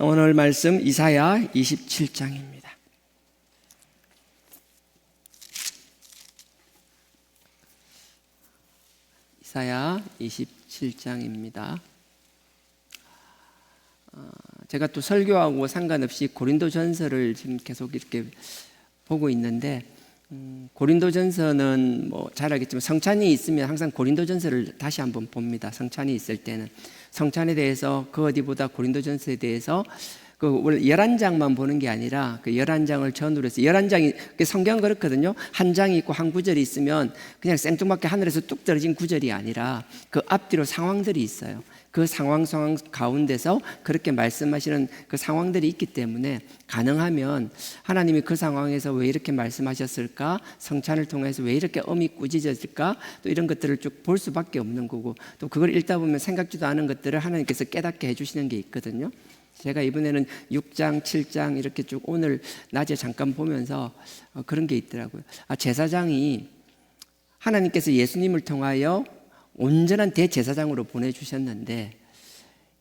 오늘 말씀 이사야 27장입니다. 이사야 27장입니다. 제가 또 설교하고 상관없이 고린도전서를 지금 계속 이렇게 보고 있는데, 고린도전서는 잘 알겠지만 성찬이 있으면 항상 고린도전서를 다시 한번 봅니다. 성찬이 있을 때는 성찬에 대해서 그 어디보다 고린도전서에 대해서 원래 11장만 보는 게 아니라 그 11장을 전후로 해서 11장이 성경 그렇거든요. 한 장이 있고 한 구절이 있으면 그냥 생뚱맞게 하늘에서 뚝 떨어진 구절이 아니라 그 앞뒤로 상황들이 있어요. 그 상황 가운데서 그렇게 말씀하시는 그 상황들이 있기 때문에 가능하면 하나님이 그 상황에서 왜 이렇게 말씀하셨을까, 성찬을 통해서 왜 이렇게 엄이 꾸짖어질까, 또 이런 것들을 쭉 볼 수밖에 없는 거고, 또 그걸 읽다 보면 생각지도 않은 것들을 하나님께서 깨닫게 해주시는 게 있거든요. 제가 이번에는 6장, 7장 이렇게 쭉 오늘 낮에 잠깐 보면서 그런 게 있더라고요. 제사장이 하나님께서 예수님을 통하여 온전한 대제사장으로 보내주셨는데,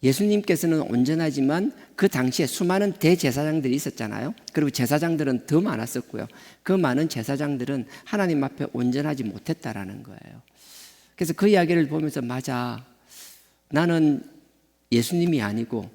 예수님께서는 온전하지만 그 당시에 수많은 대제사장들이 있었잖아요. 그리고 제사장들은 더 많았었고요. 그 많은 제사장들은 하나님 앞에 온전하지 못했다라는 거예요. 그래서 그 이야기를 보면서 맞아, 나는 예수님이 아니고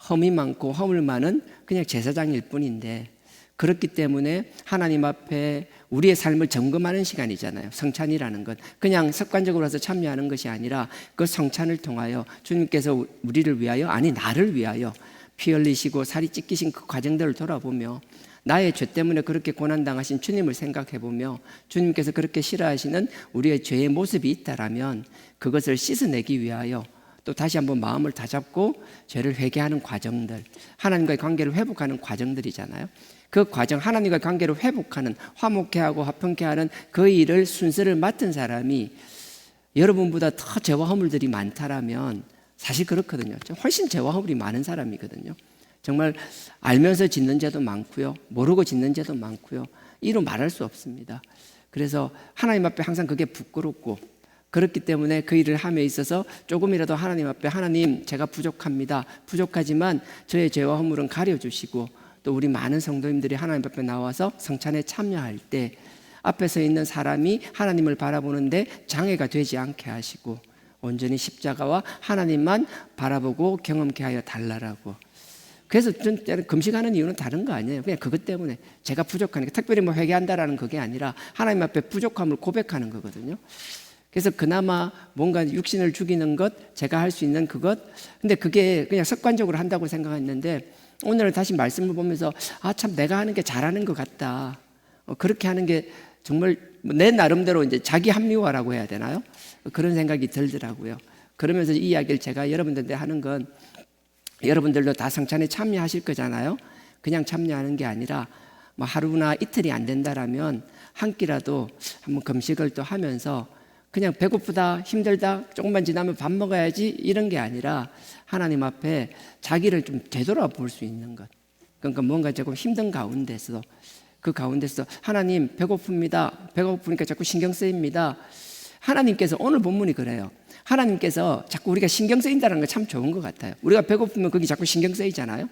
험이 많고 허물 많은 그냥 제사장일 뿐인데, 그렇기 때문에 하나님 앞에 우리의 삶을 점검하는 시간이잖아요. 성찬이라는 것 그냥 습관적으로 와서 참여하는 것이 아니라 그 성찬을 통하여 주님께서 우리를 위하여, 아니 나를 위하여 피 흘리시고 살이 찢기신 그 과정들을 돌아보며 나의 죄 때문에 그렇게 고난당하신 주님을 생각해보며 주님께서 그렇게 싫어하시는 우리의 죄의 모습이 있다라면 그것을 씻어내기 위하여 또 다시 한번 마음을 다잡고 죄를 회개하는 과정들, 하나님과의 관계를 회복하는 과정들이잖아요. 그 과정, 하나님과의 관계를 회복하는, 화목케 하고 화평케 하는 그 일을, 순서를 맡은 사람이 여러분보다 더 죄와 허물들이 많다라면 사실 그렇거든요. 훨씬 죄와 허물이 많은 사람이거든요. 정말 알면서 짓는 죄도 많고요, 모르고 짓는 죄도 많고요, 이로 말할 수 없습니다. 그래서 하나님 앞에 항상 그게 부끄럽고, 그렇기 때문에 그 일을 함에 있어서 조금이라도 하나님 앞에, 하나님 제가 부족합니다, 부족하지만 저의 죄와 허물은 가려주시고, 또 우리 많은 성도님들이 하나님 앞에 나와서 성찬에 참여할 때 앞에 서 있는 사람이 하나님을 바라보는데 장애가 되지 않게 하시고 온전히 십자가와 하나님만 바라보고 경험케 하여 달라라고. 그래서 전 금식하는 이유는 다른 거 아니에요. 그냥 그것 때문에 제가 부족하니까, 특별히 회개한다라는 그게 아니라 하나님 앞에 부족함을 고백하는 거거든요. 그래서 그나마 뭔가 육신을 죽이는 것, 제가 할 수 있는 그것, 근데 그게 그냥 습관적으로 한다고 생각했는데 오늘 다시 말씀을 보면서 참 내가 하는 게 잘하는 것 같다, 그렇게 하는 게 정말 내 나름대로 이제 자기 합리화라고 해야 되나요? 그런 생각이 들더라고요. 그러면서 이 이야기를 제가 여러분들한테 하는 건, 여러분들도 다 성찬에 참여하실 거잖아요. 그냥 참여하는 게 아니라 하루나 이틀이 안 된다라면 한 끼라도 한번 금식을 또 하면서 그냥 배고프다, 힘들다, 조금만 지나면 밥 먹어야지 이런 게 아니라 하나님 앞에 자기를 좀 되돌아볼 수 있는 것. 그러니까 뭔가 조금 힘든 가운데서, 그 가운데서 하나님 배고픕니다, 배고프니까 자꾸 신경 쓰입니다. 하나님께서, 오늘 본문이 그래요. 하나님께서 자꾸 우리가 신경 쓰인다는 거 참 좋은 것 같아요. 우리가 배고프면 거기 자꾸 신경 쓰이잖아요.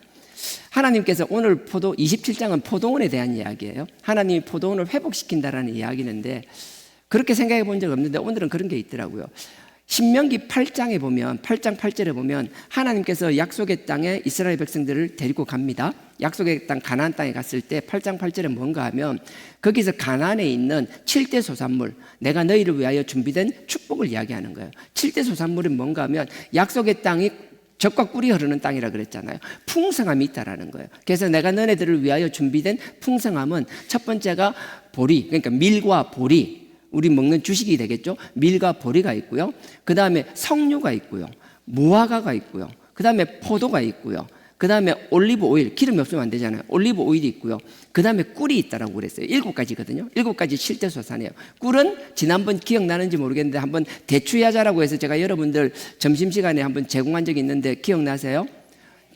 하나님께서 오늘 27장은 포도원에 대한 이야기예요. 하나님이 포도원을 회복시킨다라는 이야기인데, 그렇게 생각해 본 적 없는데 오늘은 그런 게 있더라고요. 신명기 8장에 보면, 8장 8절에 보면 하나님께서 약속의 땅에 이스라엘 백성들을 데리고 갑니다. 약속의 땅 가나안 땅에 갔을 때 8장 8절에 뭔가 하면 거기서 가나안에 있는 7대 소산물, 내가 너희를 위하여 준비된 축복을 이야기하는 거예요. 7대 소산물은 뭔가 하면 약속의 땅이 젖과 꿀이 흐르는 땅이라 그랬잖아요. 풍성함이 있다라는 거예요. 그래서 내가 너네들을 위하여 준비된 풍성함은 첫 번째가 보리, 그러니까 밀과 보리, 우리 먹는 주식이 되겠죠. 밀과 보리가 있고요, 그 다음에 석류가 있고요, 무화과가 있고요, 그 다음에 포도가 있고요, 그 다음에 올리브 오일, 기름이 없으면 안 되잖아요. 올리브 오일이 있고요, 그 다음에 꿀이 있다라고 그랬어요. 7가지거든요 7가지 7대 소산이에요. 꿀은 지난번 기억나는지 모르겠는데 한번 대추야자라고 해서 제가 여러분들 점심시간에 한번 제공한 적이 있는데 기억나세요?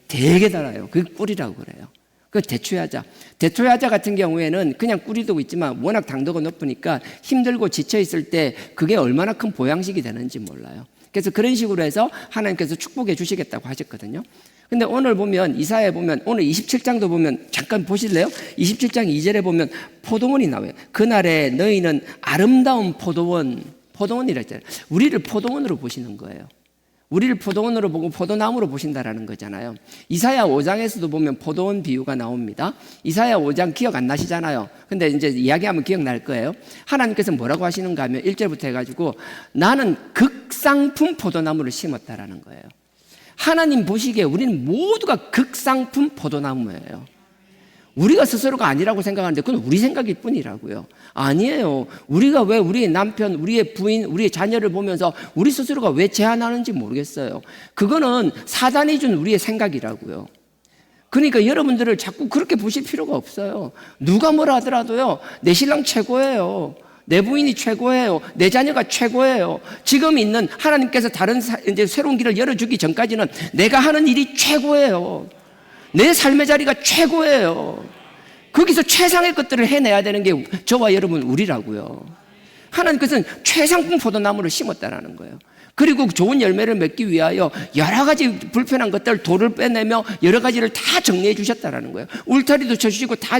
되게 달아요. 그게 꿀이라고 그래요. 그 대추야자 같은 경우에는 그냥 꿀이도 있지만 워낙 당도가 높으니까 힘들고 지쳐있을 때 그게 얼마나 큰 보양식이 되는지 몰라요. 그래서 그런 식으로 해서 하나님께서 축복해 주시겠다고 하셨거든요. 근데 오늘 보면 이사야에 보면 오늘 27장도 보면 잠깐 보실래요? 27장 2절에 보면 포도원이 나와요. 그날에 너희는 아름다운 포도원이라 했잖아요. 우리를 포도원으로 보시는 거예요. 우리를 포도원으로 보고 포도나무로 보신다라는 거잖아요. 이사야 5장에서도 보면 포도원 비유가 나옵니다. 이사야 5장 기억 안 나시잖아요. 근데 이제 이야기하면 기억날 거예요. 하나님께서 뭐라고 하시는가 하면 1절부터 해가지고 나는 극상품 포도나무를 심었다라는 거예요. 하나님 보시기에 우리는 모두가 극상품 포도나무예요. 우리가 스스로가 아니라고 생각하는데 그건 우리 생각일 뿐이라고요. 아니에요. 우리가 왜 우리의 남편, 우리의 부인, 우리의 자녀를 보면서 우리 스스로가 왜 제한하는지 모르겠어요. 그거는 사단이 준 우리의 생각이라고요. 그러니까 여러분들을 자꾸 그렇게 보실 필요가 없어요. 누가 뭐라 하더라도요, 내 신랑 최고예요. 내 부인이 최고예요. 내 자녀가 최고예요. 지금 있는 하나님께서 다른 이제 새로운 길을 열어주기 전까지는 내가 하는 일이 최고예요. 내 삶의 자리가 최고예요. 거기서 최상의 것들을 해내야 되는 게 저와 여러분 우리라고요. 하나님께서는 최상품 포도나무를 심었다라는 거예요. 그리고 좋은 열매를 맺기 위하여 여러 가지 불편한 것들 돌을 빼내며 여러 가지를 다 정리해 주셨다라는 거예요. 울타리도 쳐주시고 다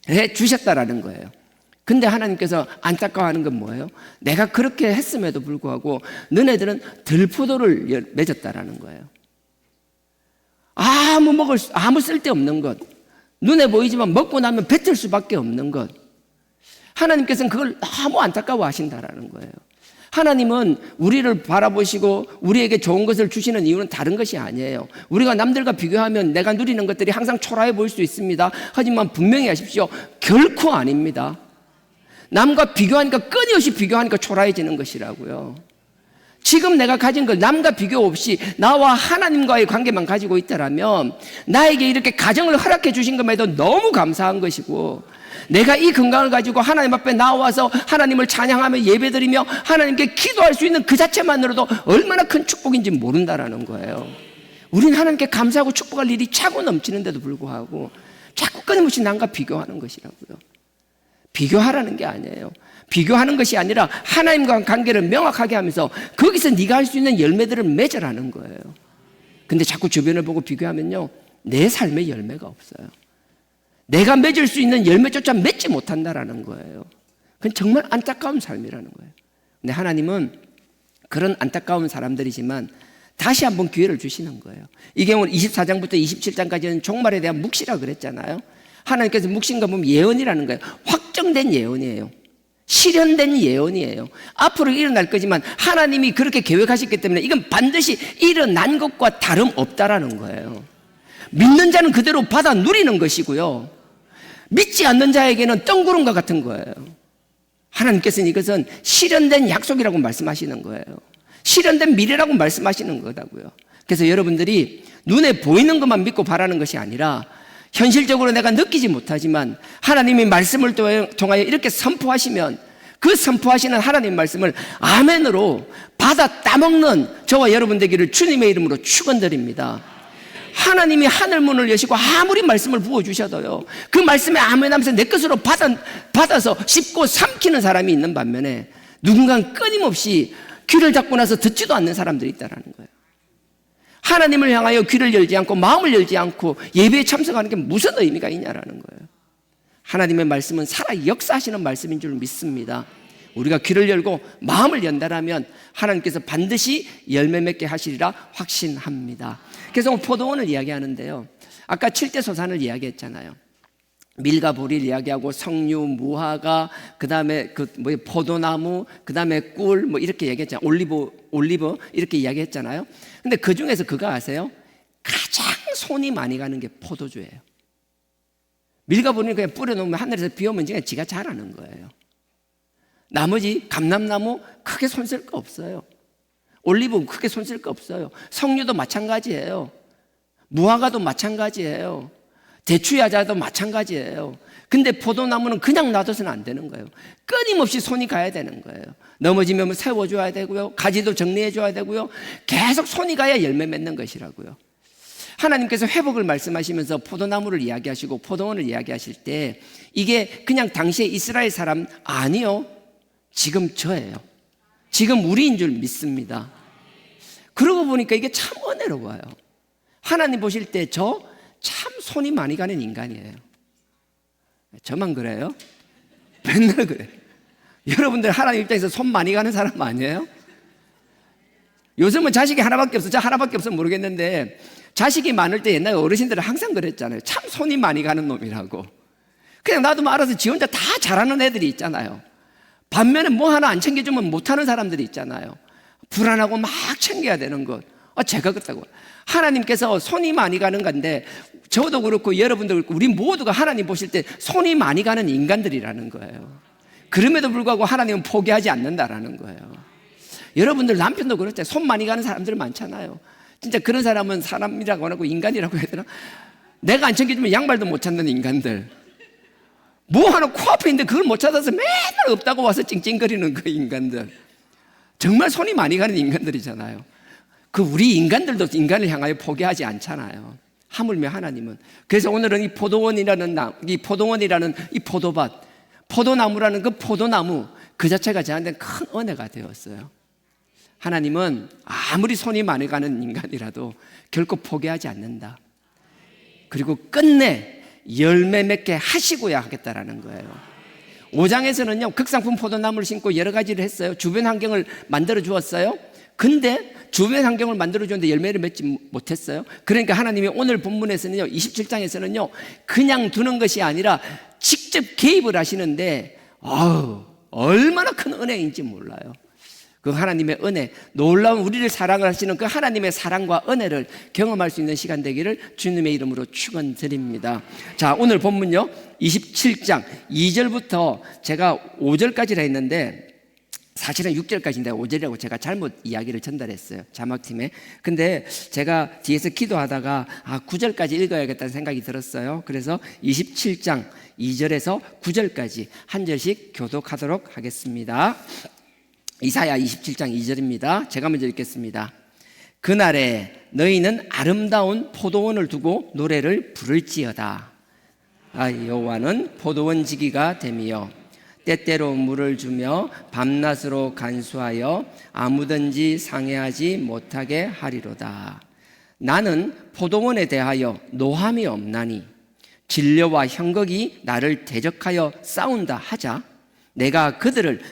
해 주셨다라는 거예요. 근데 하나님께서 안타까워하는 건 뭐예요? 내가 그렇게 했음에도 불구하고 너네들은 들포도를 맺었다라는 거예요. 아무 쓸데없는 것, 눈에 보이지만 먹고 나면 뱉을 수밖에 없는 것. 하나님께서는 그걸 너무 안타까워 하신다라는 거예요. 하나님은 우리를 바라보시고 우리에게 좋은 것을 주시는 이유는 다른 것이 아니에요. 우리가 남들과 비교하면 내가 누리는 것들이 항상 초라해 보일 수 있습니다. 하지만 분명히 하십시오. 결코 아닙니다. 남과 비교하니까 끊임없이 비교하니까 초라해지는 것이라고요. 지금 내가 가진 걸 남과 비교 없이 나와 하나님과의 관계만 가지고 있다라면 나에게 이렇게 가정을 허락해 주신 것에도 너무 감사한 것이고, 내가 이 건강을 가지고 하나님 앞에 나와서 하나님을 찬양하며 예배드리며 하나님께 기도할 수 있는 그 자체만으로도 얼마나 큰 축복인지 모른다라는 거예요. 우리는 하나님께 감사하고 축복할 일이 차고 넘치는데도 불구하고 자꾸 끊임없이 남과 비교하는 것이라고요. 비교하라는 게 아니에요. 비교하는 것이 아니라 하나님과 관계를 명확하게 하면서 거기서 네가 할 수 있는 열매들을 맺으라는 거예요. 근데 자꾸 주변을 보고 비교하면요, 내 삶의 열매가 없어요. 내가 맺을 수 있는 열매조차 맺지 못한다라는 거예요. 그건 정말 안타까운 삶이라는 거예요. 근데 하나님은 그런 안타까운 사람들이지만 다시 한번 기회를 주시는 거예요. 이 경우는 24장부터 27장까지는 종말에 대한 묵시라 그랬잖아요. 하나님께서 묵신가 보면 예언이라는 거예요. 확정된 예언이에요. 실현된 예언이에요. 앞으로 일어날 거지만 하나님이 그렇게 계획하셨기 때문에 이건 반드시 일어난 것과 다름없다라는 거예요. 믿는 자는 그대로 받아 누리는 것이고요, 믿지 않는 자에게는 뜬구름과 같은 거예요. 하나님께서는 이것은 실현된 약속이라고 말씀하시는 거예요. 실현된 미래라고 말씀하시는 거다고요. 그래서 여러분들이 눈에 보이는 것만 믿고 바라는 것이 아니라 현실적으로 내가 느끼지 못하지만 하나님의 말씀을 통하여 이렇게 선포하시면 그 선포하시는 하나님의 말씀을 아멘으로 받아 따먹는 저와 여러분 되기를 주님의 이름으로 축원드립니다. 하나님이 하늘 문을 여시고 아무리 말씀을 부어주셔도요, 그 말씀에 아멘하면서 내 것으로 받아서 씹고 삼키는 사람이 있는 반면에 누군가는 끊임없이 귀를 닫고 나서 듣지도 않는 사람들이 있다는 거예요. 하나님을 향하여 귀를 열지 않고 마음을 열지 않고 예배에 참석하는 게 무슨 의미가 있냐라는 거예요. 하나님의 말씀은 살아 역사하시는 말씀인 줄 믿습니다. 우리가 귀를 열고 마음을 연다라면 하나님께서 반드시 열매 맺게 하시리라 확신합니다. 그래서 포도원을 이야기하는데요, 아까 7대 소산을 이야기했잖아요. 밀과 보리를 이야기하고 석류, 무화과, 그 다음에 포도나무, 그 다음에 꿀, 이렇게 얘기했잖아요. 올리브 이렇게 이야기했잖아요. 근데 그 중에서 그거 아세요? 가장 손이 많이 가는 게 포도주예요. 밀과 보리는 그냥 뿌려놓으면 하늘에서 비 오면 그냥 지가 자라는 거예요. 나머지 감람나무 크게 손 쓸 거 없어요. 올리브 크게 손 쓸 거 없어요. 석류도 마찬가지예요. 무화과도 마찬가지예요. 대추야자도 마찬가지예요. 근데 포도나무는 그냥 놔둬서는 안 되는 거예요. 끊임없이 손이 가야 되는 거예요. 넘어지면 세워줘야 되고요, 가지도 정리해줘야 되고요, 계속 손이 가야 열매 맺는 것이라고요. 하나님께서 회복을 말씀하시면서 포도나무를 이야기하시고 포도원을 이야기하실 때 이게 그냥 당시에 이스라엘 사람 아니요, 지금 저예요. 지금 우리인 줄 믿습니다. 그러고 보니까 이게 참 은혜로워요. 하나님 보실 때 저 참 손이 많이 가는 인간이에요. 저만 그래요? 맨날 그래요. 여러분들 하나님 입장에서 손 많이 가는 사람 아니에요? 요즘은 자식이 하나밖에 없어. 저 하나밖에 없으면 모르겠는데 자식이 많을 때 옛날에 어르신들은 항상 그랬잖아요. 참 손이 많이 가는 놈이라고. 그냥 놔두면 알아서 지 혼자 다 잘하는 애들이 있잖아요. 반면에 뭐 하나 안 챙겨주면 못하는 사람들이 있잖아요. 불안하고 막 챙겨야 되는 것. 제가 그렇다고. 하나님께서 손이 많이 가는 건데 저도 그렇고 여러분도 그렇고 우리 모두가 하나님 보실 때 손이 많이 가는 인간들이라는 거예요. 그럼에도 불구하고 하나님은 포기하지 않는다라는 거예요. 여러분들 남편도 그렇죠. 손 많이 가는 사람들 많잖아요. 진짜 그런 사람은 사람이라고 안 하고 인간이라고 해야 되나? 내가 안 챙겨주면 양말도 못 찾는 인간들. 뭐 하나 코앞에 있는데 그걸 못 찾아서 맨날 없다고 와서 찡찡거리는 그 인간들. 정말 손이 많이 가는 인간들이잖아요. 우리 인간들도 인간을 향하여 포기하지 않잖아요. 하물며 하나님은. 그래서 오늘은 이 포도원이라는 이 포도밭, 포도나무라는 그 포도나무 그 자체가 저한테는 큰 은혜가 되었어요. 하나님은 아무리 손이 많이 가는 인간이라도 결코 포기하지 않는다. 그리고 끝내 열매 맺게 하시고야 하겠다라는 거예요. 5장에서는요 극상품 포도나무를 심고 여러 가지를 했어요. 주변 환경을 만들어 주었어요. 근데 주변 환경을 만들어 주는데 열매를 맺지 못했어요. 그러니까 하나님이 오늘 본문에서는요 27장에서는요 그냥 두는 것이 아니라 직접 개입을 하시는데 얼마나 큰 은혜인지 몰라요. 그 하나님의 은혜, 놀라운 우리를 사랑을 하시는 그 하나님의 사랑과 은혜를 경험할 수 있는 시간 되기를 주님의 이름으로 축원드립니다. 자, 오늘 본문요 27장 2절부터 제가 5절까지라 했는데 사실은 6절까지인데 5절이라고 제가 잘못 이야기를 전달했어요, 자막팀에. 근데 제가 뒤에서 기도하다가 9절까지 읽어야겠다는 생각이 들었어요. 그래서 27장 2절에서 9절까지 한 절씩 교독하도록 하겠습니다. 이사야 27장 2절입니다. 제가 먼저 읽겠습니다. 그날에 너희는 아름다운 포도원을 두고 노래를 부를지어다. 여호와는 포도원 지기가 되며 때때로 물을 주며 밤낮으로 간수하여 아무든지 상해하지 못하게 하리로다. 나는 포도원에 대하여 노함이 없나니 진려와 형극이 나를 대적하여 싸운다 하자 내가 그것을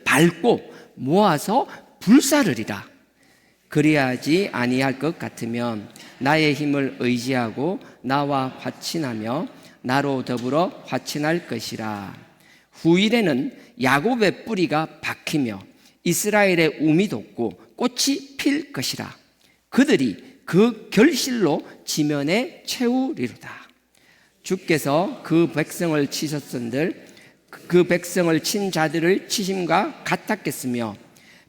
밟고 모아서 불사르리라. 그리하지 아니할 것 같으면 나의 힘을 의지하고 나와 화친하며 나로 더불어 화친할 것이라. 후일에는 야곱의 뿌리가 박히며 이스라엘의 움이 돋고 꽃이 필 것이라. 그들이 그 결실로 지면에 채우리로다. 주께서 그 백성을 치셨은들 그 백성을 친 자들을 치심과 같았겠으며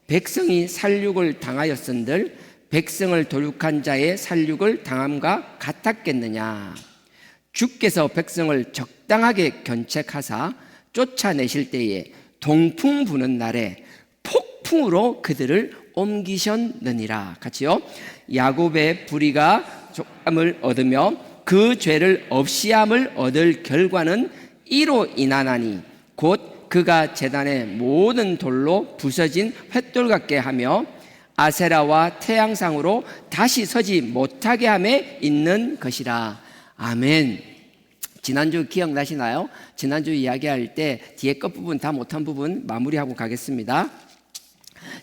백성이 살육을 당하였은들 백성을 도륙한 자의 살육을 당함과 같았겠느냐. 주께서 백성을 적당하게 견책하사 쫓아내실 때에 동풍 부는 날에 폭풍으로 그들을 옮기셨느니라. 같이요. 야곱의 불의가 족함을 얻으며 그 죄를 없이함을 얻을 결과는 이로 인하나니 곧 그가 제단의 모든 돌로 부서진 횃돌 같게 하며 아세라와 태양상으로 다시 서지 못하게 함에 있는 것이라. 아멘. 지난주 기억나시나요? 지난주 이야기할 때 뒤에 끝부분 다 못한 부분 마무리하고 가겠습니다.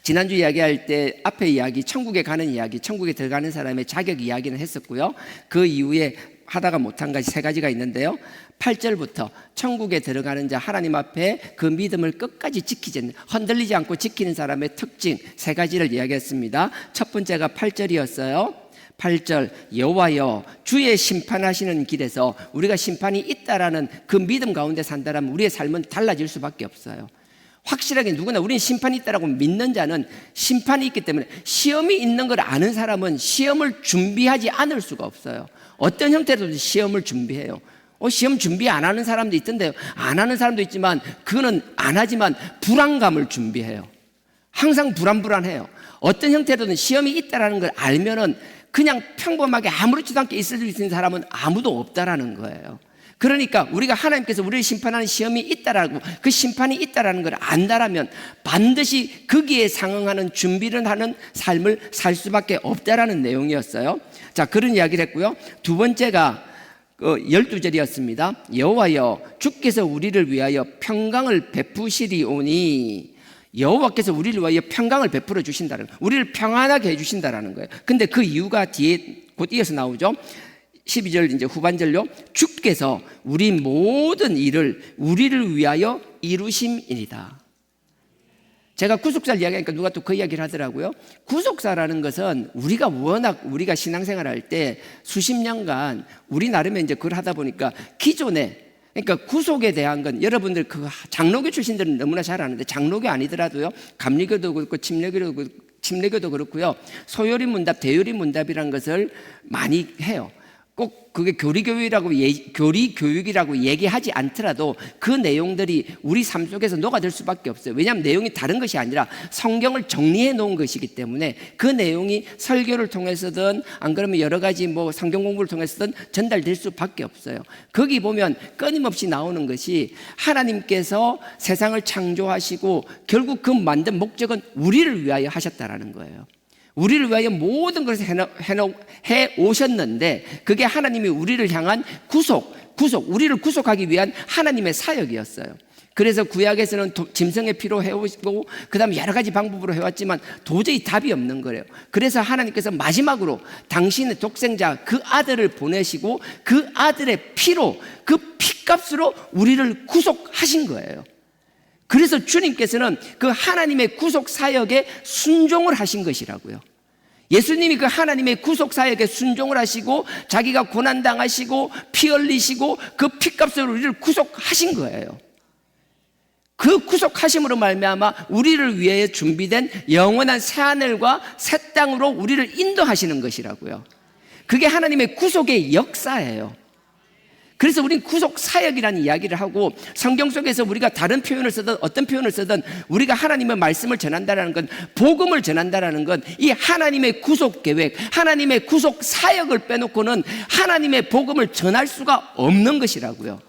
지난주 이야기할 때 앞에 이야기, 천국에 가는 이야기, 천국에 들어가는 사람의 자격 이야기는 했었고요. 그 이후에 하다가 못한 것이 3가지가 있는데요. 8절부터 천국에 들어가는 자, 하나님 앞에 그 믿음을 끝까지 지키지, 흔들리지 않고 지키는 사람의 특징 3가지를 이야기했습니다. 첫 번째가 8절이었어요. 8절, 여호와여 주의 심판하시는 길에서 우리가 심판이 있다라는 그 믿음 가운데 산다라면 우리의 삶은 달라질 수밖에 없어요. 확실하게 누구나 우리는 심판이 있다라고 믿는 자는 심판이 있기 때문에, 시험이 있는 걸 아는 사람은 시험을 준비하지 않을 수가 없어요. 어떤 형태로든 시험을 준비해요. 시험 준비 안 하는 사람도 있던데요. 안 하는 사람도 있지만 그거는 안 하지만 불안감을 준비해요. 항상 불안해요. 어떤 형태로든 시험이 있다라는 걸 알면은 그냥 평범하게 아무렇지도 않게 있을 수 있는 사람은 아무도 없다라는 거예요. 그러니까 우리가 하나님께서 우리를 심판하는 시험이 있다라고, 그 심판이 있다라는 걸 안다라면 반드시 거기에 상응하는 준비를 하는 삶을 살 수밖에 없다라는 내용이었어요. 자, 그런 이야기를 했고요. 두 번째가 12절이었습니다. 여호와여 주께서 우리를 위하여 평강을 베푸시리오니, 여호와께서 우리를 위하여 평강을 베풀어 주신다는 거예요. 우리를 평안하게 해주신다라는 거예요. 근데 그 이유가 뒤에 곧 이어서 나오죠. 12절 이제 후반절로, 주께서 우리 모든 일을 우리를 위하여 이루심이니이다. 제가 구속사를 이야기하니까 누가 또 그 이야기를 하더라고요. 구속사라는 것은 우리가 신앙생활 할 때 수십 년간 우리 나름의 이제 그걸 하다 보니까 기존에, 그러니까 구속에 대한 건 여러분들 그 장로교 출신들은 너무나 잘 아는데, 장로교 아니더라도요, 감리교도 그렇고 침례교도 그렇고요, 소요리 문답, 대요리 문답이라는 것을 많이 해요. 꼭 그게 교리교육이라고 얘기하지 않더라도 그 내용들이 우리 삶 속에서 녹아들 수밖에 없어요. 왜냐하면 내용이 다른 것이 아니라 성경을 정리해 놓은 것이기 때문에 그 내용이 설교를 통해서든 안 그러면 여러 가지 성경 공부를 통해서든 전달될 수밖에 없어요. 거기 보면 끊임없이 나오는 것이 하나님께서 세상을 창조하시고 결국 그 만든 목적은 우리를 위하여 하셨다라는 거예요. 우리를 위하여 모든 것을 해 오셨는데, 그게 하나님이 우리를 향한 우리를 구속하기 위한 하나님의 사역이었어요. 그래서 구약에서는 짐승의 피로 해오시고 그 다음에 여러 가지 방법으로 해왔지만 도저히 답이 없는 거예요. 그래서 하나님께서 마지막으로 당신의 독생자 그 아들을 보내시고 그 아들의 피로, 그 피값으로 우리를 구속하신 거예요. 그래서 주님께서는 그 하나님의 구속 사역에 순종을 하신 것이라고요. 예수님이 그 하나님의 구속 사역에 순종을 하시고 자기가 고난당하시고 피 흘리시고 그 피값으로 우리를 구속하신 거예요. 그 구속하심으로 말미암아 우리를 위해 준비된 영원한 새하늘과 새 땅으로 우리를 인도하시는 것이라고요. 그게 하나님의 구속의 역사예요. 그래서 우리는 구속 사역이라는 이야기를 하고, 성경 속에서 우리가 다른 표현을 쓰든 어떤 표현을 쓰든 우리가 하나님의 말씀을 전한다라는 건, 복음을 전한다라는 건 이 하나님의 구속 계획, 하나님의 구속 사역을 빼놓고는 하나님의 복음을 전할 수가 없는 것이라고요.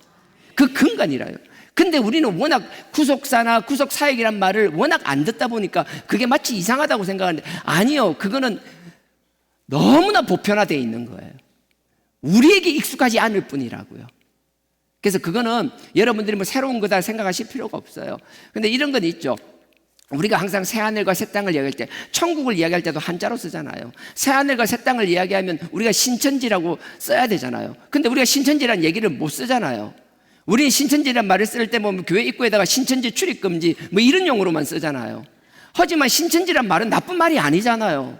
그 근간이라요. 근데 우리는 워낙 구속사나 구속 사역이란 말을 워낙 안 듣다 보니까 그게 마치 이상하다고 생각하는데, 아니요, 그거는 너무나 보편화되어 있는 거예요. 우리에게 익숙하지 않을 뿐이라고요. 그래서 그거는 여러분들이 새로운 거다 생각하실 필요가 없어요. 근데 이런 건 있죠. 우리가 항상 새하늘과 새 땅을 이야기할 때, 천국을 이야기할 때도 한자로 쓰잖아요. 새하늘과 새 땅을 이야기하면 우리가 신천지라고 써야 되잖아요. 근데 우리가 신천지라는 얘기를 못 쓰잖아요. 우리는 신천지라는 말을 쓸 때 교회 입구에다가 신천지 출입금지 이런 용어로만 쓰잖아요. 하지만 신천지란 말은 나쁜 말이 아니잖아요.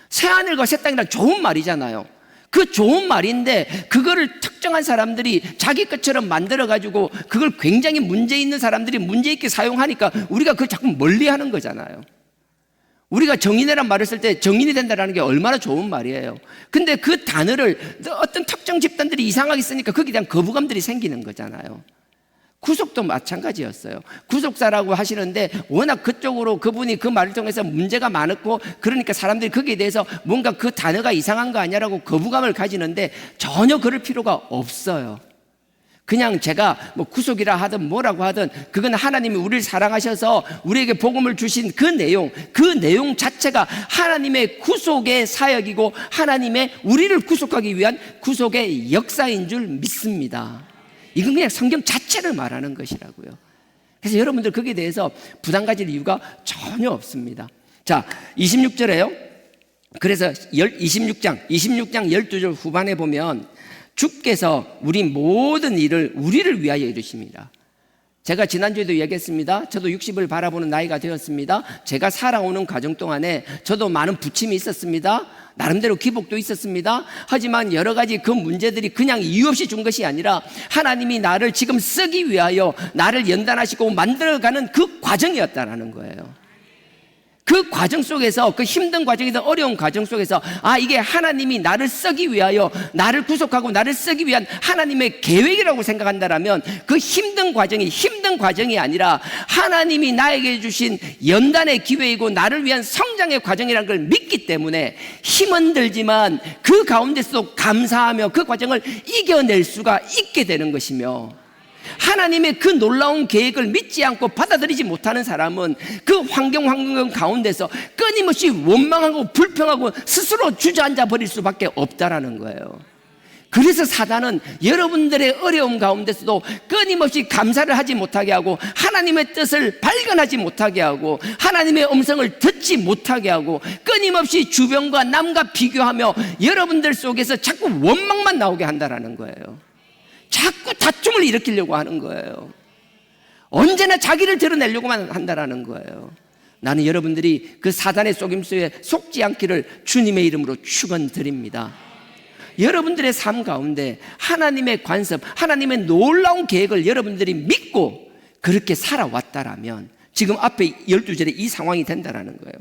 새하늘과 새 땅이란 좋은 말이잖아요. 그 좋은 말인데 그거를 특정한 사람들이 자기 것처럼 만들어가지고 그걸 굉장히 문제 있는 사람들이 문제 있게 사용하니까 우리가 그걸 자꾸 멀리하는 거잖아요. 우리가 정인이란 말을 쓸 때 정인이 된다는 게 얼마나 좋은 말이에요. 근데 그 단어를 어떤 특정 집단들이 이상하게 쓰니까 거기에 대한 거부감들이 생기는 거잖아요. 구속도 마찬가지였어요. 구속사라고 하시는데 워낙 그쪽으로 그분이 그 말을 통해서 문제가 많았고, 그러니까 사람들이 거기에 대해서 뭔가 그 단어가 이상한 거 아니냐라고 거부감을 가지는데 전혀 그럴 필요가 없어요. 그냥 제가 구속이라 하든 뭐라고 하든 그건 하나님이 우리를 사랑하셔서 우리에게 복음을 주신 그 내용 자체가 하나님의 구속의 사역이고 하나님의 우리를 구속하기 위한 구속의 역사인 줄 믿습니다. 이건 그냥 성경 자체를 말하는 것이라고요. 그래서 여러분들 거기에 대해서 부담 가질 이유가 전혀 없습니다. 자, 26절에요. 그래서 26장 12절 후반에 보면 주께서 우리 모든 일을 우리를 위하여 이루십니다. 제가 지난주에도 얘기했습니다. 저도 60을 바라보는 나이가 되었습니다. 제가 살아오는 과정 동안에 저도 많은 부침이 있었습니다. 나름대로 기복도 있었습니다. 하지만 여러 가지 그 문제들이 그냥 이유 없이 준 것이 아니라 하나님이 나를 지금 쓰기 위하여 나를 연단하시고 만들어가는 그 과정이었다라는 거예요. 그 과정 속에서, 그 힘든 과정에서, 어려운 과정 속에서, 이게 하나님이 나를 쓰기 위하여, 나를 구속하고 나를 쓰기 위한 하나님의 계획이라고 생각한다면, 그 힘든 과정이 아니라 하나님이 나에게 주신 연단의 기회이고 나를 위한 성장의 과정이라는 걸 믿기 때문에 힘은 들지만 그 가운데서도 감사하며 그 과정을 이겨낼 수가 있게 되는 것이며, 하나님의 그 놀라운 계획을 믿지 않고 받아들이지 못하는 사람은 그 환경 가운데서 끊임없이 원망하고 불평하고 스스로 주저앉아 버릴 수밖에 없다라는 거예요. 그래서 사단은 여러분들의 어려움 가운데서도 끊임없이 감사를 하지 못하게 하고, 하나님의 뜻을 발견하지 못하게 하고, 하나님의 음성을 듣지 못하게 하고, 끊임없이 주변과 남과 비교하며 여러분들 속에서 자꾸 원망만 나오게 한다라는 거예요. 자꾸 다툼을 일으키려고 하는 거예요. 언제나 자기를 드러내려고만 한다라는 거예요. 나는 여러분들이 그 사단의 속임수에 속지 않기를 주님의 이름으로 축원드립니다. 여러분들의 삶 가운데 하나님의 관섭, 하나님의 놀라운 계획을 여러분들이 믿고 그렇게 살아왔다라면 지금 앞에 12절에 이 상황이 된다라는 거예요.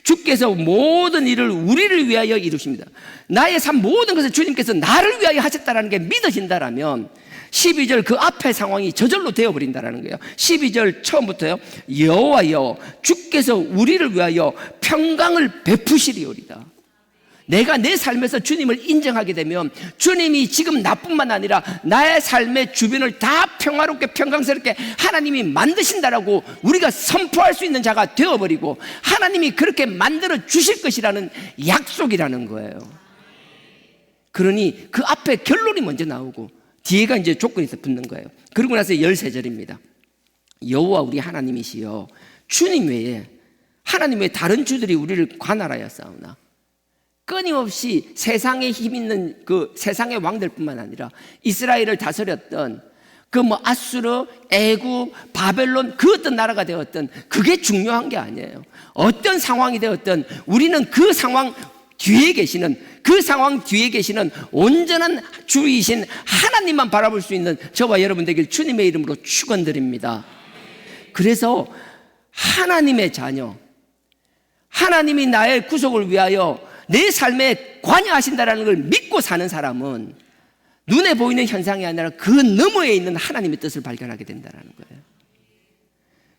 주께서 모든 일을 우리를 위하여 이루십니다. 나의 삶 모든 것을 주님께서 나를 위하여 하셨다라는 게 믿어진다라면 12절 그 앞의 상황이 저절로 되어버린다라는 거예요. 12절 처음부터요. 여호와여 주께서 우리를 위하여 평강을 베푸시리오리다. 내가 내 삶에서 주님을 인정하게 되면 주님이 지금 나뿐만 아니라 나의 삶의 주변을 다 평화롭게 평강스럽게 하나님이 만드신다라고 우리가 선포할 수 있는 자가 되어버리고, 하나님이 그렇게 만들어 주실 것이라는 약속이라는 거예요. 그러니 그 앞에 결론이 먼저 나오고 뒤에가 이제 조건이 붙는 거예요. 그리고 나서 13절입니다. 여호와 우리 하나님이시여 주님 외에 하나님 외에 다른 주들이 우리를 관할하여 싸우나. 끊임없이 세상에 힘 있는 그 세상의 왕들뿐만 아니라 이스라엘을 다스렸던 그 아수르, 애굽, 바벨론 그 어떤 나라가 되었던 그게 중요한 게 아니에요. 어떤 상황이 되었던 우리는 그 상황 뒤에 계시는, 그 상황 뒤에 계시는 온전한 주이신 하나님만 바라볼 수 있는 저와 여러분 되길 주님의 이름으로 축원드립니다. 그래서 하나님의 자녀, 하나님이 나의 구속을 위하여 내 삶에 관여하신다는 걸 믿고 사는 사람은 눈에 보이는 현상이 아니라 그 너머에 있는 하나님의 뜻을 발견하게 된다는 거예요.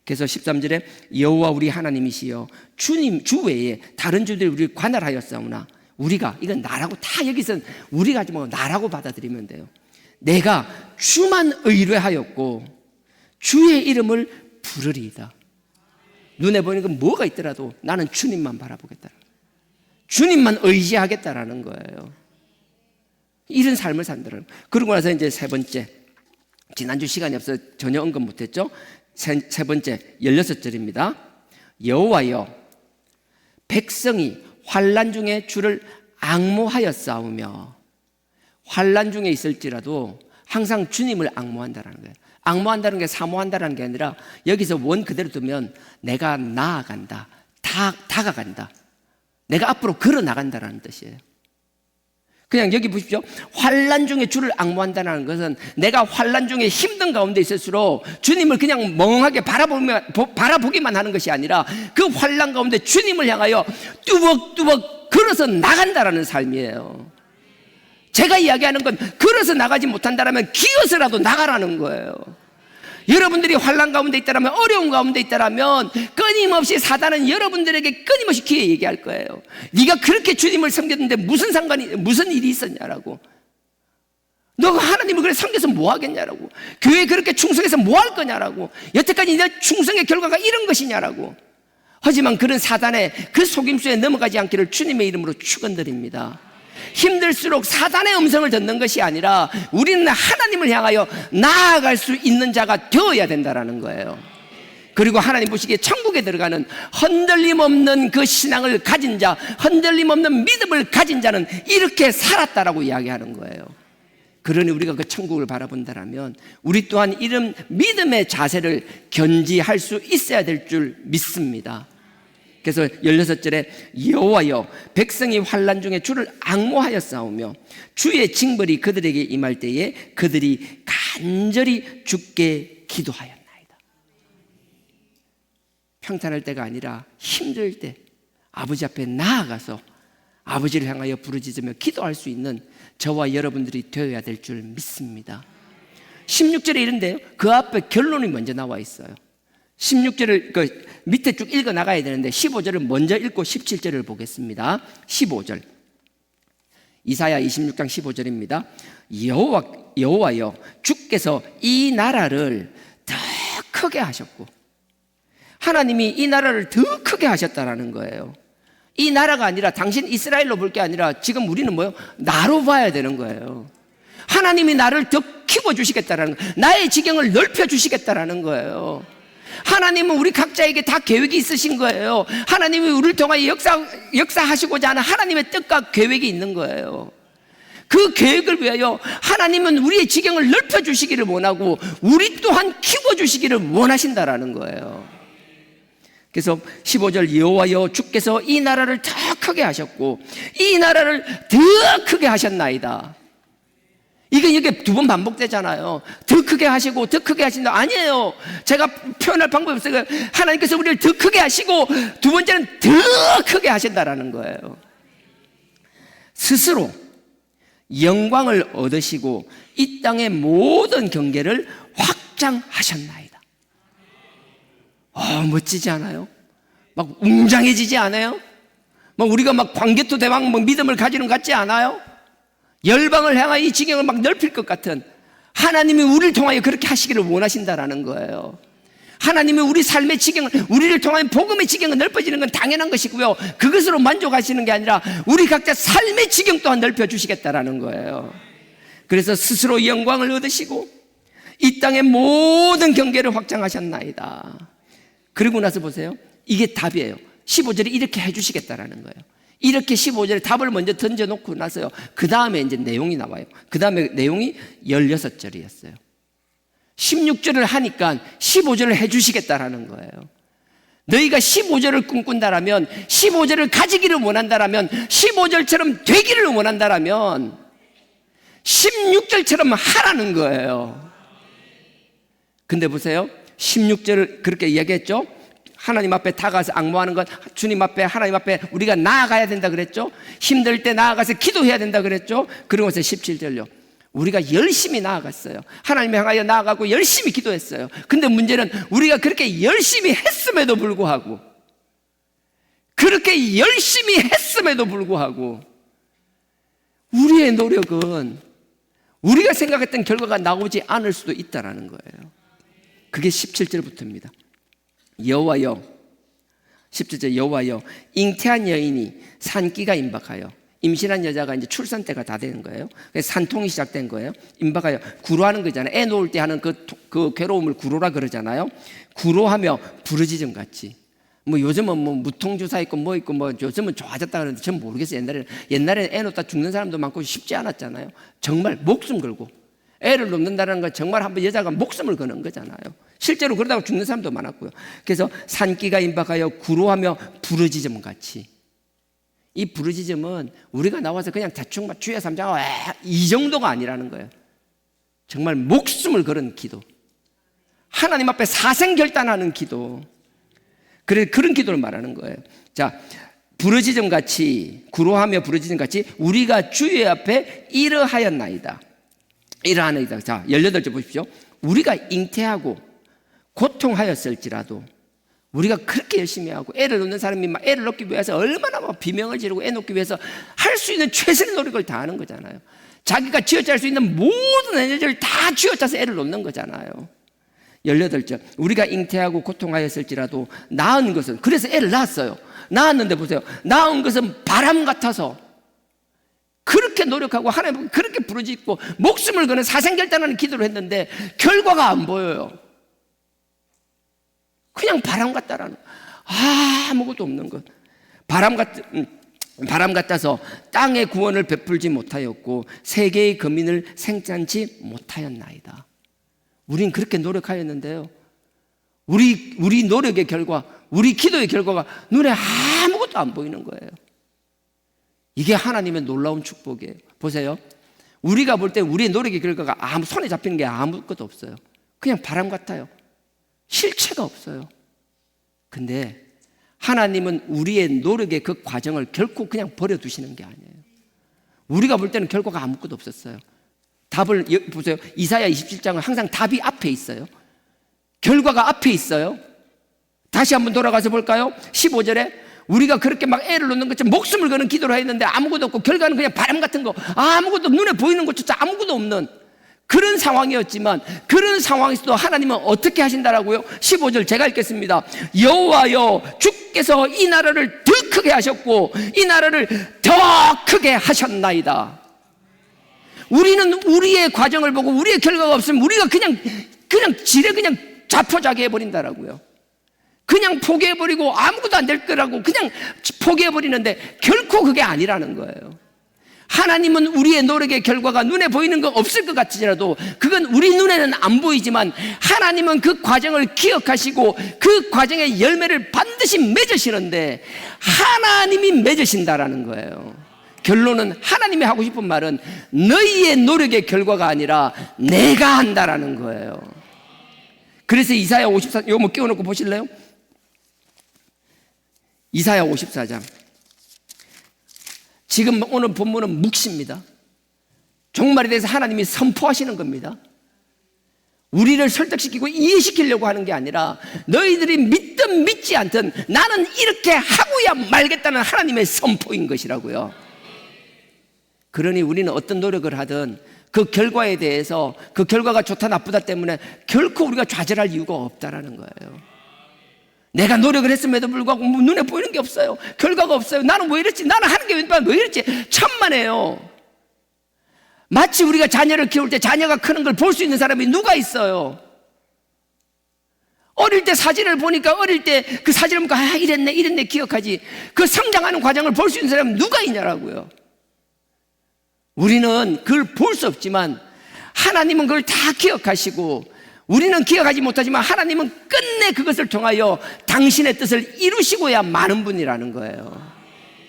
그래서 13절에 여호와 우리 하나님이시여 주님 주 외에 다른 주들이 우리를 관할하였사오나, 우리가 이건 나라고 다 여기서 우리가 하지 말고 나라고 받아들이면 돼요. 내가 주만 의뢰하였고 주의 이름을 부르리이다. 눈에 보이는 건 뭐가 있더라도 나는 주님만 바라보겠다, 주님만 의지하겠다라는 거예요. 이런 삶을 산다는 거예요. 그러고 나서 이제 세 번째, 지난주 시간이 없어서 전혀 언급 못했죠. 세 번째 16절입니다. 여호와여 백성이 환난 중에 주를 앙모하였사오며, 환난 중에 있을지라도 항상 주님을 앙모한다는 거예요. 앙모한다는 게 사모한다는 게 아니라 여기서 원 그대로 두면 내가 나아간다, 다가간다, 내가 앞으로 걸어 나간다는 뜻이에요. 그냥 여기 보십시오. 환난 중에 주를 앙모한다는 것은 내가 환난 중에 힘든 가운데 있을수록 주님을 그냥 멍하게 바라보기만 하는 것이 아니라 그 환난 가운데 주님을 향하여 뚜벅뚜벅 걸어서 나간다라는 삶이에요. 제가 이야기하는 건 걸어서 나가지 못한다면 기어서라도 나가라는 거예요. 여러분들이 환난 가운데 있다라면, 어려운 가운데 있다라면 끊임없이 사단은 여러분들에게 끊임없이 기회 얘기할 거예요. 네가 그렇게 주님을 섬겼는데 무슨 일이 있었냐라고. 너가 하나님을 그래 섬겨서 뭐 하겠냐라고. 교회에 그렇게 충성해서 뭐 할 거냐라고. 여태까지 내 충성의 결과가 이런 것이냐라고. 하지만 그런 사단의 그 속임수에 넘어가지 않기를 주님의 이름으로 축원드립니다. 힘들수록 사단의 음성을 듣는 것이 아니라 우리는 하나님을 향하여 나아갈 수 있는 자가 되어야 된다는 거예요. 그리고 하나님 보시기에 천국에 들어가는 흔들림 없는 그 신앙을 가진 자, 흔들림 없는 믿음을 가진 자는 이렇게 살았다라고 이야기하는 거예요. 그러니 우리가 그 천국을 바라본다면 우리 또한 이런 믿음의 자세를 견지할 수 있어야 될 줄 믿습니다. 그래서 16절에 여호와여 백성이 환난 중에 주를 앙모하였사오며 주의 징벌이 그들에게 임할 때에 그들이 간절히 주께 기도하였나이다. 평탄할 때가 아니라 힘들 때 아버지 앞에 나아가서 아버지를 향하여 부르짖으며 기도할 수 있는 저와 여러분들이 되어야 될 줄 믿습니다. 16절에 이런데요, 그 앞에 결론이 먼저 나와 있어요. 16절을 그 밑에 쭉 읽어 나가야 되는데 15절을 먼저 읽고 17절을 보겠습니다. 15절, 이사야 26장 15절입니다. 여호와여, 주께서 이 나라를 더 크게 하셨고, 하나님이 이 나라를 더 크게 하셨다라는 거예요. 이 나라가 아니라 당신 이스라엘로 볼 게 아니라 지금 우리는 뭐요? 나로 봐야 되는 거예요. 하나님이 나를 더 키워주시겠다라는 거예요. 나의 지경을 넓혀주시겠다라는 거예요. 하나님은 우리 각자에게 다 계획이 있으신 거예요. 하나님이 우리를 통하여 역사하시고자 하는 하나님의 뜻과 계획이 있는 거예요. 그 계획을 위하여 하나님은 우리의 지경을 넓혀주시기를 원하고 우리 또한 키워주시기를 원하신다라는 거예요. 그래서 15절, 여호와여, 주께서 이 나라를 더 크게 하셨고 이 나라를 더 크게 하셨나이다. 이게 두 번 반복되잖아요. 더 크게 하시고 더 크게 하신다. 아니에요. 제가 표현할 방법이 없어요. 하나님께서 우리를 더 크게 하시고 두 번째는 더 크게 하신다라는 거예요. 스스로 영광을 얻으시고 이 땅의 모든 경계를 확장하셨나이다. 멋지지 않아요? 막 웅장해지지 않아요? 막 우리가 막 광개토 대왕 막 믿음을 가지는 것 같지 않아요? 열방을 향하여 이 지경을 막 넓힐 것 같은, 하나님이 우리를 통하여 그렇게 하시기를 원하신다라는 거예요. 하나님이 우리 삶의 지경을, 우리를 통하여 복음의 지경을 넓어지는 건 당연한 것이고요, 그것으로 만족하시는 게 아니라 우리 각자 삶의 지경 또한 넓혀주시겠다라는 거예요. 그래서 스스로 영광을 얻으시고 이 땅의 모든 경계를 확장하셨나이다. 그리고 나서 보세요, 이게 답이에요. 15절에 이렇게 해주시겠다라는 거예요. 이렇게 15절에 답을 먼저 던져놓고 나서요, 그 다음에 이제 내용이 나와요. 그 다음에 내용이 16절이었어요 16절을 하니까 15절을 해주시겠다라는 거예요. 너희가 15절을 꿈꾼다라면, 15절을 가지기를 원한다라면, 15절처럼 되기를 원한다라면 16절처럼 하라는 거예요. 근데 보세요, 16절을 그렇게 이야기했죠. 하나님 앞에 다가가서 앙모하는 것, 주님 앞에, 하나님 앞에 우리가 나아가야 된다 그랬죠. 힘들 때 나아가서 기도해야 된다 그랬죠. 그리고 나서 17절요, 우리가 열심히 나아갔어요. 하나님 향하여 나아가고 열심히 기도했어요. 근데 문제는 우리가 그렇게 열심히 했음에도 불구하고, 그렇게 열심히 했음에도 불구하고 우리의 노력은 우리가 생각했던 결과가 나오지 않을 수도 있다는 거예요. 그게 17절부터입니다. 여호와여, 17절, 여호와여, 잉태한 여인이 산기가 임박하여, 임신한 여자가 이제 출산 때가 다 되는 거예요. 산통이 시작된 거예요. 임박하여, 구로하는 거잖아요. 애 놓을 때 하는 그 괴로움을 구로라 그러잖아요. 구로하며 부르짖음 같이. 뭐 요즘은 뭐 무통주사 있고 뭐 있고 뭐 요즘은 좋아졌다 그러는데 전 모르겠어요. 옛날에 애 놓다 죽는 사람도 많고 쉽지 않았잖아요. 정말 목숨 걸고 애를 놓는다는 건 정말 한번 여자가 목숨을 거는 거잖아요. 실제로 그러다가 죽는 사람도 많았고요. 그래서 산기가 임박하여 구로하며 부르짖음 같이. 이 부르짖음은 우리가 나와서 그냥 대충 막 주여 삼자가 이 정도가 아니라는 거예요. 정말 목숨을 걸은 기도, 하나님 앞에 사생결단하는 기도, 그런 기도를 말하는 거예요. 자, 부르짖음 같이, 구로하며 부르짖음 같이 우리가 주의 앞에 이러하였나이다. 이러하나이다. 자, 18절 보십시오. 우리가 잉태하고 고통하였을지라도, 우리가 그렇게 열심히 하고 애를 놓는 사람이 막 애를 놓기 위해서 얼마나 막 비명을 지르고 애 놓기 위해서 할 수 있는 최선의 노력을 다하는 거잖아요. 자기가 쥐어짤 수 있는 모든 에너지를 다 쥐어짜서 애를 놓는 거잖아요. 18절, 우리가 잉태하고 고통하였을지라도 낳은 것은, 그래서 애를 낳았어요. 낳았는데 보세요, 낳은 것은 바람 같아서 그렇게 노력하고 하나님 그렇게 부르짖고 목숨을 거는 사생결단하는 기도를 했는데 결과가 안 보여요. 그냥 바람 같다라는, 아무것도 없는 것. 바람 같아서 땅의 구원을 베풀지 못하였고 세계의 거민을 생산치 못하였나이다. 우린 그렇게 노력하였는데요, 우리 노력의 결과, 우리 기도의 결과가 눈에 아무것도 안 보이는 거예요. 이게 하나님의 놀라운 축복이에요. 보세요, 우리가 볼 때 우리의 노력의 결과가 손에 잡히는 게 아무것도 없어요. 그냥 바람 같아요. 실체가 없어요. 근데 하나님은 우리의 노력의 그 과정을 결코 그냥 버려두시는 게 아니에요. 우리가 볼 때는 결과가 아무것도 없었어요. 답을 보세요. 이사야 27장은 항상 답이 앞에 있어요. 결과가 앞에 있어요. 다시 한번 돌아가서 볼까요? 15절에 우리가 그렇게 막 애를 놓는 것처럼 목숨을 거는 기도를 했는데 아무것도 없고 결과는 그냥 바람 같은 거, 아무것도 눈에 보이는 것조차 아무것도 없는 그런 상황이었지만, 그런 상황에서도 하나님은 어떻게 하신다라고요? 15절 제가 읽겠습니다. 여호와여, 주께서 이 나라를 더 크게 하셨고 이 나라를 더 크게 하셨나이다. 우리는 우리의 과정을 보고 우리의 결과가 없으면 우리가 그냥 지레 그냥 자포자기 해버린다라고요. 그냥 포기해버리고 아무것도 안 될 거라고 그냥 포기해버리는데 결코 그게 아니라는 거예요. 하나님은 우리의 노력의 결과가 눈에 보이는 거 없을 것 같지라도, 그건 우리 눈에는 안 보이지만 하나님은 그 과정을 기억하시고 그 과정의 열매를 반드시 맺으시는데, 하나님이 맺으신다라는 거예요. 결론은 하나님이 하고 싶은 말은 너희의 노력의 결과가 아니라 내가 한다라는 거예요. 그래서 이사야 54장, 이거 뭐 끼워놓고 보실래요? 이사야 54장. 지금 오늘 본문은 묵시입니다. 종말에 대해서 하나님이 선포하시는 겁니다. 우리를 설득시키고 이해시키려고 하는 게 아니라 너희들이 믿든 믿지 않든 나는 이렇게 하고야 말겠다는 하나님의 선포인 것이라고요. 그러니 우리는 어떤 노력을 하든 그 결과에 대해서, 그 결과가 좋다 나쁘다 때문에 결코 우리가 좌절할 이유가 없다라는 거예요. 내가 노력을 했음에도 불구하고 눈에 보이는 게 없어요. 결과가 없어요. 나는 왜 이랬지? 나는 하는 게 왜 이랬지? 천만에요. 마치 우리가 자녀를 키울 때 자녀가 크는 걸 볼 수 있는 사람이 누가 있어요? 어릴 때 사진을 보니까 어릴 때 그 사진을 보니까 이랬네 기억하지. 그 성장하는 과정을 볼 수 있는 사람이 누가 있냐라고요. 우리는 그걸 볼 수 없지만 하나님은 그걸 다 기억하시고, 우리는 기억하지 못하지만 하나님은 끝내 그것을 통하여 당신의 뜻을 이루시고야 마는 분이라는 거예요.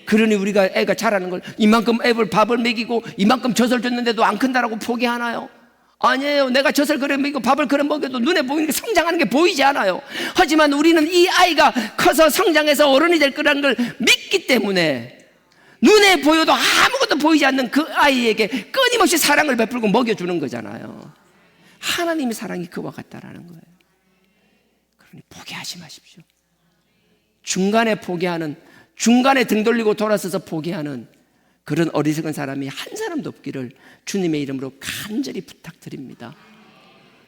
그러니 우리가 애가 자라는 걸, 이만큼 애를 밥을 먹이고 이만큼 젖을 줬는데도 안 큰다라고 포기하나요? 아니에요. 내가 젖을 그래 먹이고 밥을 그래 먹여도 눈에 보이는 게, 성장하는 게 보이지 않아요. 하지만 우리는 이 아이가 커서 성장해서 어른이 될 거라는 걸 믿기 때문에 눈에 보여도 아무것도 보이지 않는 그 아이에게 끊임없이 사랑을 베풀고 먹여주는 거잖아요. 하나님의 사랑이 그와 같다라는 거예요. 그러니 포기하지 마십시오. 중간에 포기하는, 중간에 등 돌리고 돌아서서 포기하는 그런 어리석은 사람이 한 사람도 없기를 주님의 이름으로 간절히 부탁드립니다.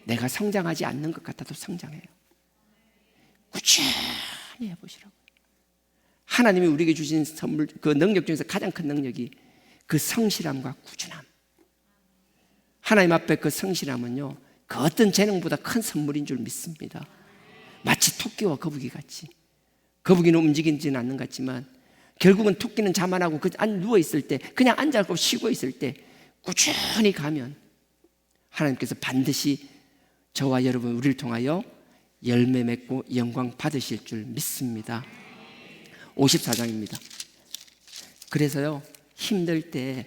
내가 성장하지 않는 것 같아도 성장해요. 꾸준히 해보시라고. 하나님이 우리에게 주신 선물, 그 능력 중에서 가장 큰 능력이 그 성실함과 꾸준함. 하나님 앞에 그 성실함은요, 그 어떤 재능보다 큰 선물인 줄 믿습니다. 마치 토끼와 거북이 같이. 거북이는 움직이지는 않는 것 같지만 결국은 토끼는 자만하고 누워있을 때, 그냥 앉아있고 쉬고 있을 때 꾸준히 가면 하나님께서 반드시 저와 여러분, 우리를 통하여 열매 맺고 영광 받으실 줄 믿습니다. 54장입니다. 그래서요, 힘들 때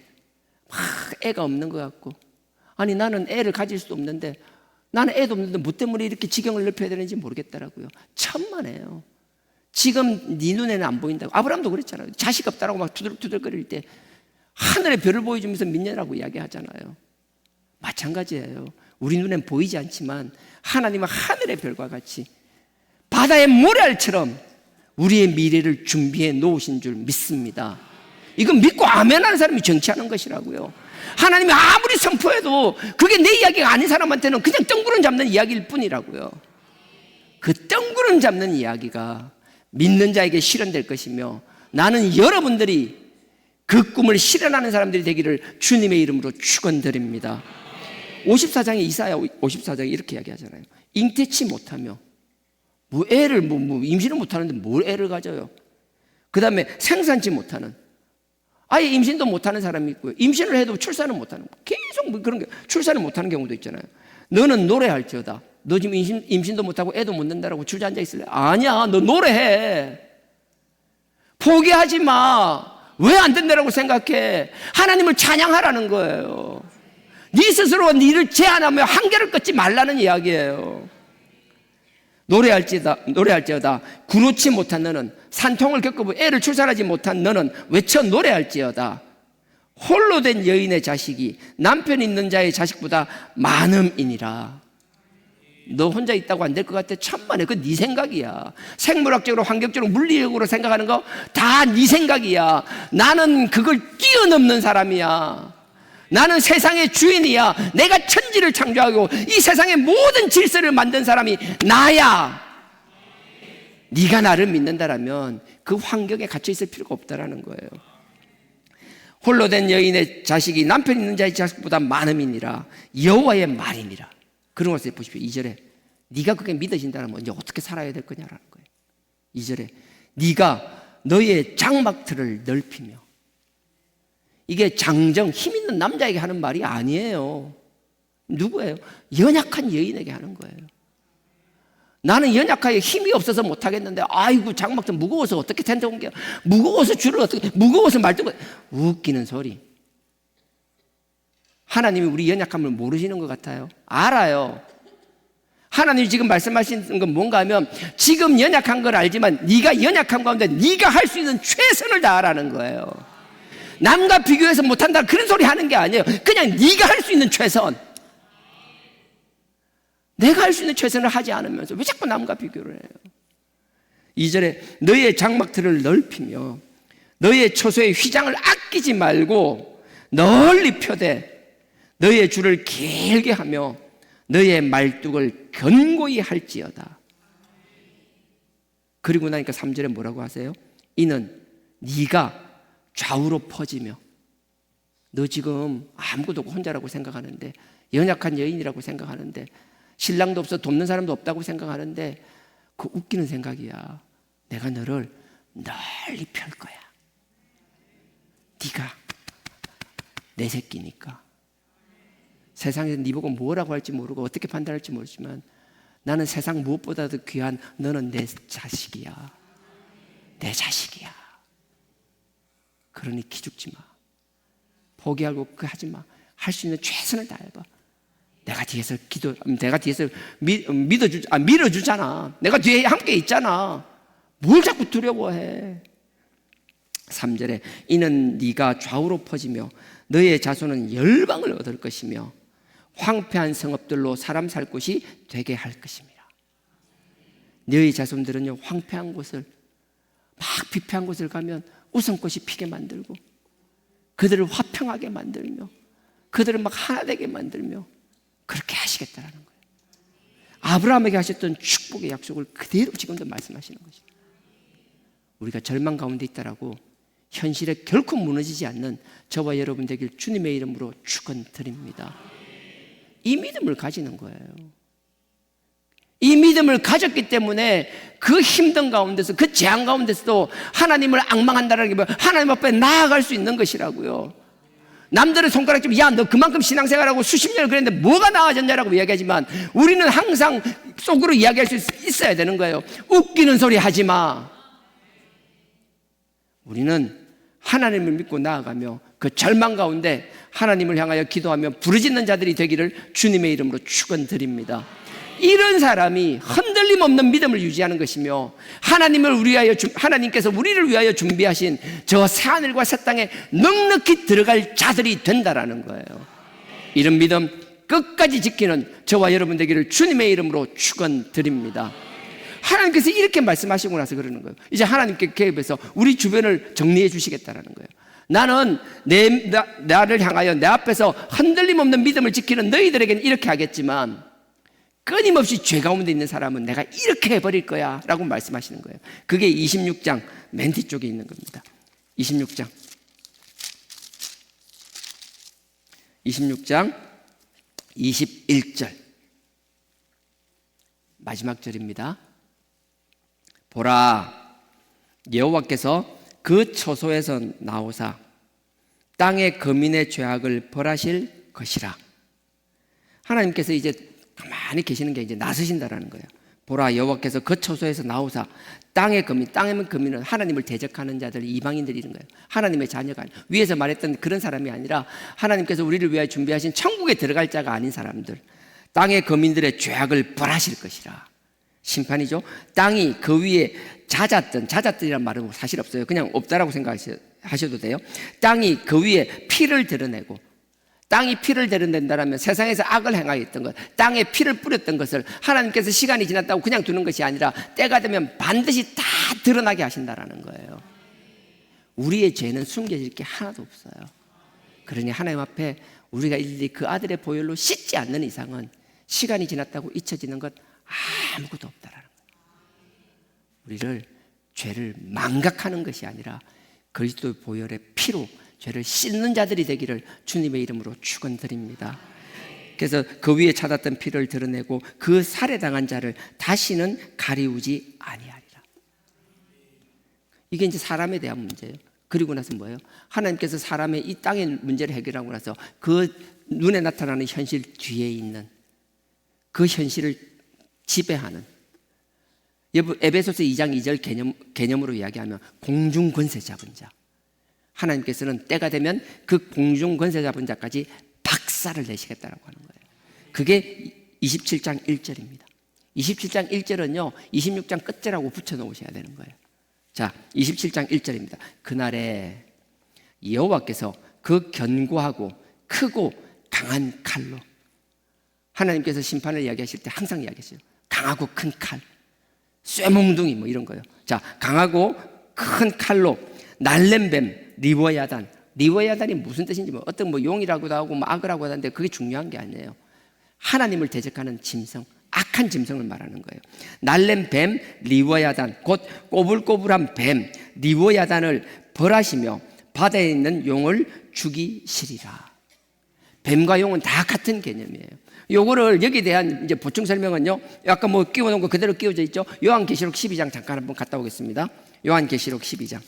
막 애가 없는 것 같고, 아니 나는 애를 가질 수도 없는데, 나는 애도 없는데 뭐 때문에 이렇게 지경을 넓혀야 되는지 모르겠다라고요. 천만에요. 지금 네 눈에는 안 보인다고. 아브라함도 그랬잖아요. 자식 없다라고 막 투덜투덜거릴 때 하늘의 별을 보여주면서 믿냐라고 이야기하잖아요. 마찬가지예요. 우리 눈엔 보이지 않지만 하나님은 하늘의 별과 같이 바다의 모래알처럼 우리의 미래를 준비해 놓으신 줄 믿습니다. 이건 믿고 아멘하는 사람이 정치하는 것이라고요. 하나님이 아무리 선포해도 그게 내 이야기가 아닌 사람한테는 그냥 뜬구름 잡는 이야기일 뿐이라고요. 그 뜬구름 잡는 이야기가 믿는 자에게 실현될 것이며, 나는 여러분들이 그 꿈을 실현하는 사람들이 되기를 주님의 이름으로 축원드립니다. 54장에 이사야 54장에 이렇게 이야기하잖아요. 잉태치 못하며 애를 임신을 못하는데 뭘 애를 가져요. 그 다음에 생산치 못하는, 아예 임신도 못하는 사람이 있고요. 임신을 해도 출산을 못하는, 계속 그런 게, 출산을 못하는 경우도 있잖아요. 너는 노래할지어다. 너 지금 임신도 못하고 애도 못 낳는다라고 주저앉아 있을래? 아니야, 너 노래해. 포기하지 마. 왜 안 된다라고 생각해? 하나님을 찬양하라는 거예요. 네 스스로 니를 제한하며 한계를 끊지 말라는 이야기예요. 노래할지어다 구놓지 못한 너는, 산통을 겪고 애를 출산하지 못한 너는 외쳐 노래할지어다. 홀로 된 여인의 자식이 남편 있는 자의 자식보다 많음이니라. 너 혼자 있다고 안 될 것 같아? 천만에 그건 네 생각이야. 생물학적으로, 환경적으로, 물리적으로 생각하는 거 다 네 생각이야. 나는 그걸 뛰어넘는 사람이야. 나는 세상의 주인이야. 내가 천지를 창조하고 이 세상의 모든 질서를 만든 사람이 나야. 네가 나를 믿는다라면 그 환경에 갇혀 있을 필요가 없다라는 거예요. 홀로 된 여인의 자식이 남편 있는 자의 자식보다 많음이니라. 여호와의 말이니라. 그런 것을 보십시오. 2절에 네가 그게 믿어진다면 이제 어떻게 살아야 될 거냐라는 거예요. 2절에 네가 너의 장막틀을 넓히며. 이게 장정, 힘 있는 남자에게 하는 말이 아니에요. 누구예요? 연약한 여인에게 하는 거예요. 나는 연약하게 힘이 없어서 못하겠는데, 아이고 장막틀 무거워서 어떻게 텐트 옮겨, 무거워서 줄을 어떻게, 무거워서 말도, 웃기는 소리. 하나님이 우리 연약함을 모르시는 것 같아요. 알아요. 하나님이 지금 말씀하시는 건 뭔가 하면 지금 연약한 걸 알지만 네가 연약한 가운데 네가 할 수 있는 최선을 다하라는 거예요. 남과 비교해서 못한다 그런 소리 하는 게 아니에요. 그냥 네가 할 수 있는 최선. 내가 할 수 있는 최선을 하지 않으면서 왜 자꾸 남과 비교를 해요? 2절에 너의 장막틀을 넓히며 너의 처소의 휘장을 아끼지 말고 널리 펴되 너의 줄을 길게 하며 너의 말뚝을 견고히 할지어다. 그리고 나니까 3절에 뭐라고 하세요? 이는 네가 좌우로 퍼지며. 너 지금 아무것도 없고 혼자라고 생각하는데, 연약한 여인이라고 생각하는데, 신랑도 없어 돕는 사람도 없다고 생각하는데, 그 웃기는 생각이야. 내가 너를 널리 펼 거야. 네가 내 새끼니까. 세상에서 네 보고 뭐라고 할지 모르고 어떻게 판단할지 모르지만 나는 세상 무엇보다도 귀한 너는 내 자식이야. 내 자식이야. 그러니 기죽지 마. 포기하고 그 하지 마. 할 수 있는 최선을 다해봐. 내가 뒤에서 내가 뒤에서 밀어주잖아. 내가 뒤에 함께 있잖아. 뭘 자꾸 두려워해? 3절에 이는 네가 좌우로 퍼지며 너의 자손은 열방을 얻을 것이며 황폐한 성읍들로 사람 살 곳이 되게 할 것입니다. 너의 자손들은요, 황폐한 곳을, 막 비폐한 곳을 가면 웃음꽃이 피게 만들고 그들을 화평하게 만들며 그들을 막 하나 되게 만들며 그렇게 하시겠다라는 거예요. 아브라함에게 하셨던 축복의 약속을 그대로 지금도 말씀하시는 것이죠. 우리가 절망 가운데 있다라고 현실에 결코 무너지지 않는 저와 여러분 되길 주님의 이름으로 축원드립니다. 이 믿음을 가지는 거예요. 이 믿음을 가졌기 때문에 그 힘든 가운데서, 그 재앙 가운데서도 하나님을 앙망한다는 게 뭐예요? 하나님 앞에 나아갈 수 있는 것이라고요. 남들의 손가락 좀, 야, 너 그만큼 신앙생활하고 수십 년을 그랬는데 뭐가 나아졌냐라고 이야기하지만 우리는 항상 속으로 이야기할 수 있어야 되는 거예요. 웃기는 소리 하지 마. 우리는 하나님을 믿고 나아가며 그 절망 가운데 하나님을 향하여 기도하며 부르짖는 자들이 되기를 주님의 이름으로 축원드립니다. 이런 사람이 흔들림 없는 믿음을 유지하는 것이며 하나님께서 우리를 위하여 준비하신 저 새하늘과 새 땅에 넉넉히 들어갈 자들이 된다라는 거예요. 이런 믿음 끝까지 지키는 저와 여러분 되기를 주님의 이름으로 축원드립니다. 하나님께서 이렇게 말씀하시고 나서 그러는 거예요. 이제 하나님께 개입해서 우리 주변을 정리해 주시겠다라는 거예요. 나는 나를 향하여 내 앞에서 흔들림 없는 믿음을 지키는 너희들에게는 이렇게 하겠지만 끊임없이 죄 가운데 있는 사람은 내가 이렇게 해버릴 거야 라고 말씀하시는 거예요. 그게 26장 맨 뒤쪽에 있는 겁니다. 26장 21절 마지막 절입니다. 보라, 여호와께서 그 처소에서 나오사 땅의 거민의 죄악을 벌하실 것이라. 하나님께서 이제 가만히 계시는 게 이제 나서신다라는 거예요. 보라, 여호와께서 그 처소에서 나오사 땅의 거민, 땅의 거민은 하나님을 대적하는 자들, 이방인들이 이런 거예요. 하나님의 자녀가 아니라, 위에서 말했던 그런 사람이 아니라 하나님께서 우리를 위하여 준비하신 천국에 들어갈 자가 아닌 사람들, 땅의 거민들의 죄악을 벌하실 것이라. 심판이죠. 땅이 그 위에 잦았던이란 말은 사실 없어요. 그냥 없다라고 생각하셔도 돼요. 땅이 그 위에 피를 드러내고, 땅이 피를 드러낸다면 세상에서 악을 행하였던 것, 땅에 피를 뿌렸던 것을 하나님께서 시간이 지났다고 그냥 두는 것이 아니라 때가 되면 반드시 다 드러나게 하신다라는 거예요. 우리의 죄는 숨겨질 게 하나도 없어요. 그러니 하나님 앞에 우리가 일일이 그 아들의 보혈로 씻지 않는 이상은 시간이 지났다고 잊혀지는 것 아무것도 없다라는 거예요. 우리를 죄를 망각하는 것이 아니라 그리스도의 보혈의 피로 죄를 씻는 자들이 되기를 주님의 이름으로 축원드립니다. 그래서 그 위에 찾았던 피를 드러내고 그 살해당한 자를 다시는 가리우지 아니하리라. 이게 이제 사람에 대한 문제예요. 그리고 나서 뭐예요? 하나님께서 사람의 이 땅의 문제를 해결하고 나서 그 눈에 나타나는 현실 뒤에 있는 그 현실을 지배하는, 에베소서 2장 2절 개념으로 이야기하면 공중 권세 잡은 자, 하나님께서는 때가 되면 그 공중 권세 잡은 자까지 박살을 내시겠다라고 하는 거예요. 그게 27장 1절입니다. 27장 1절은요 26장 끝절하고 붙여놓으셔야 되는 거예요. 자, 27장 1절입니다. 그날에 여호와께서 그 견고하고 크고 강한 칼로, 하나님께서 심판을 이야기하실 때 항상 이야기하세요. 강하고 큰 칼, 쇠몽둥이 뭐 이런 거예요. 자, 강하고 큰 칼로 날랜 뱀 리워야단이 무슨 뜻인지 뭐 어떤 뭐 용이라고도 하고 뭐 악이라고 하는데 그게 중요한 게 아니에요. 하나님을 대적하는 짐승, 악한 짐승을 말하는 거예요. 날랜 뱀 리워야단, 곧 꼬불꼬불한 뱀 리워야단을 벌하시며 바다에 있는 용을 죽이시리라. 뱀과 용은 다 같은 개념이에요. 요거를 여기에 대한 이제 보충 설명은요, 아까 뭐 끼워놓은 거 그대로 끼워져 있죠. 요한계시록 12장 잠깐 한번 갔다 오겠습니다. 요한계시록 12장.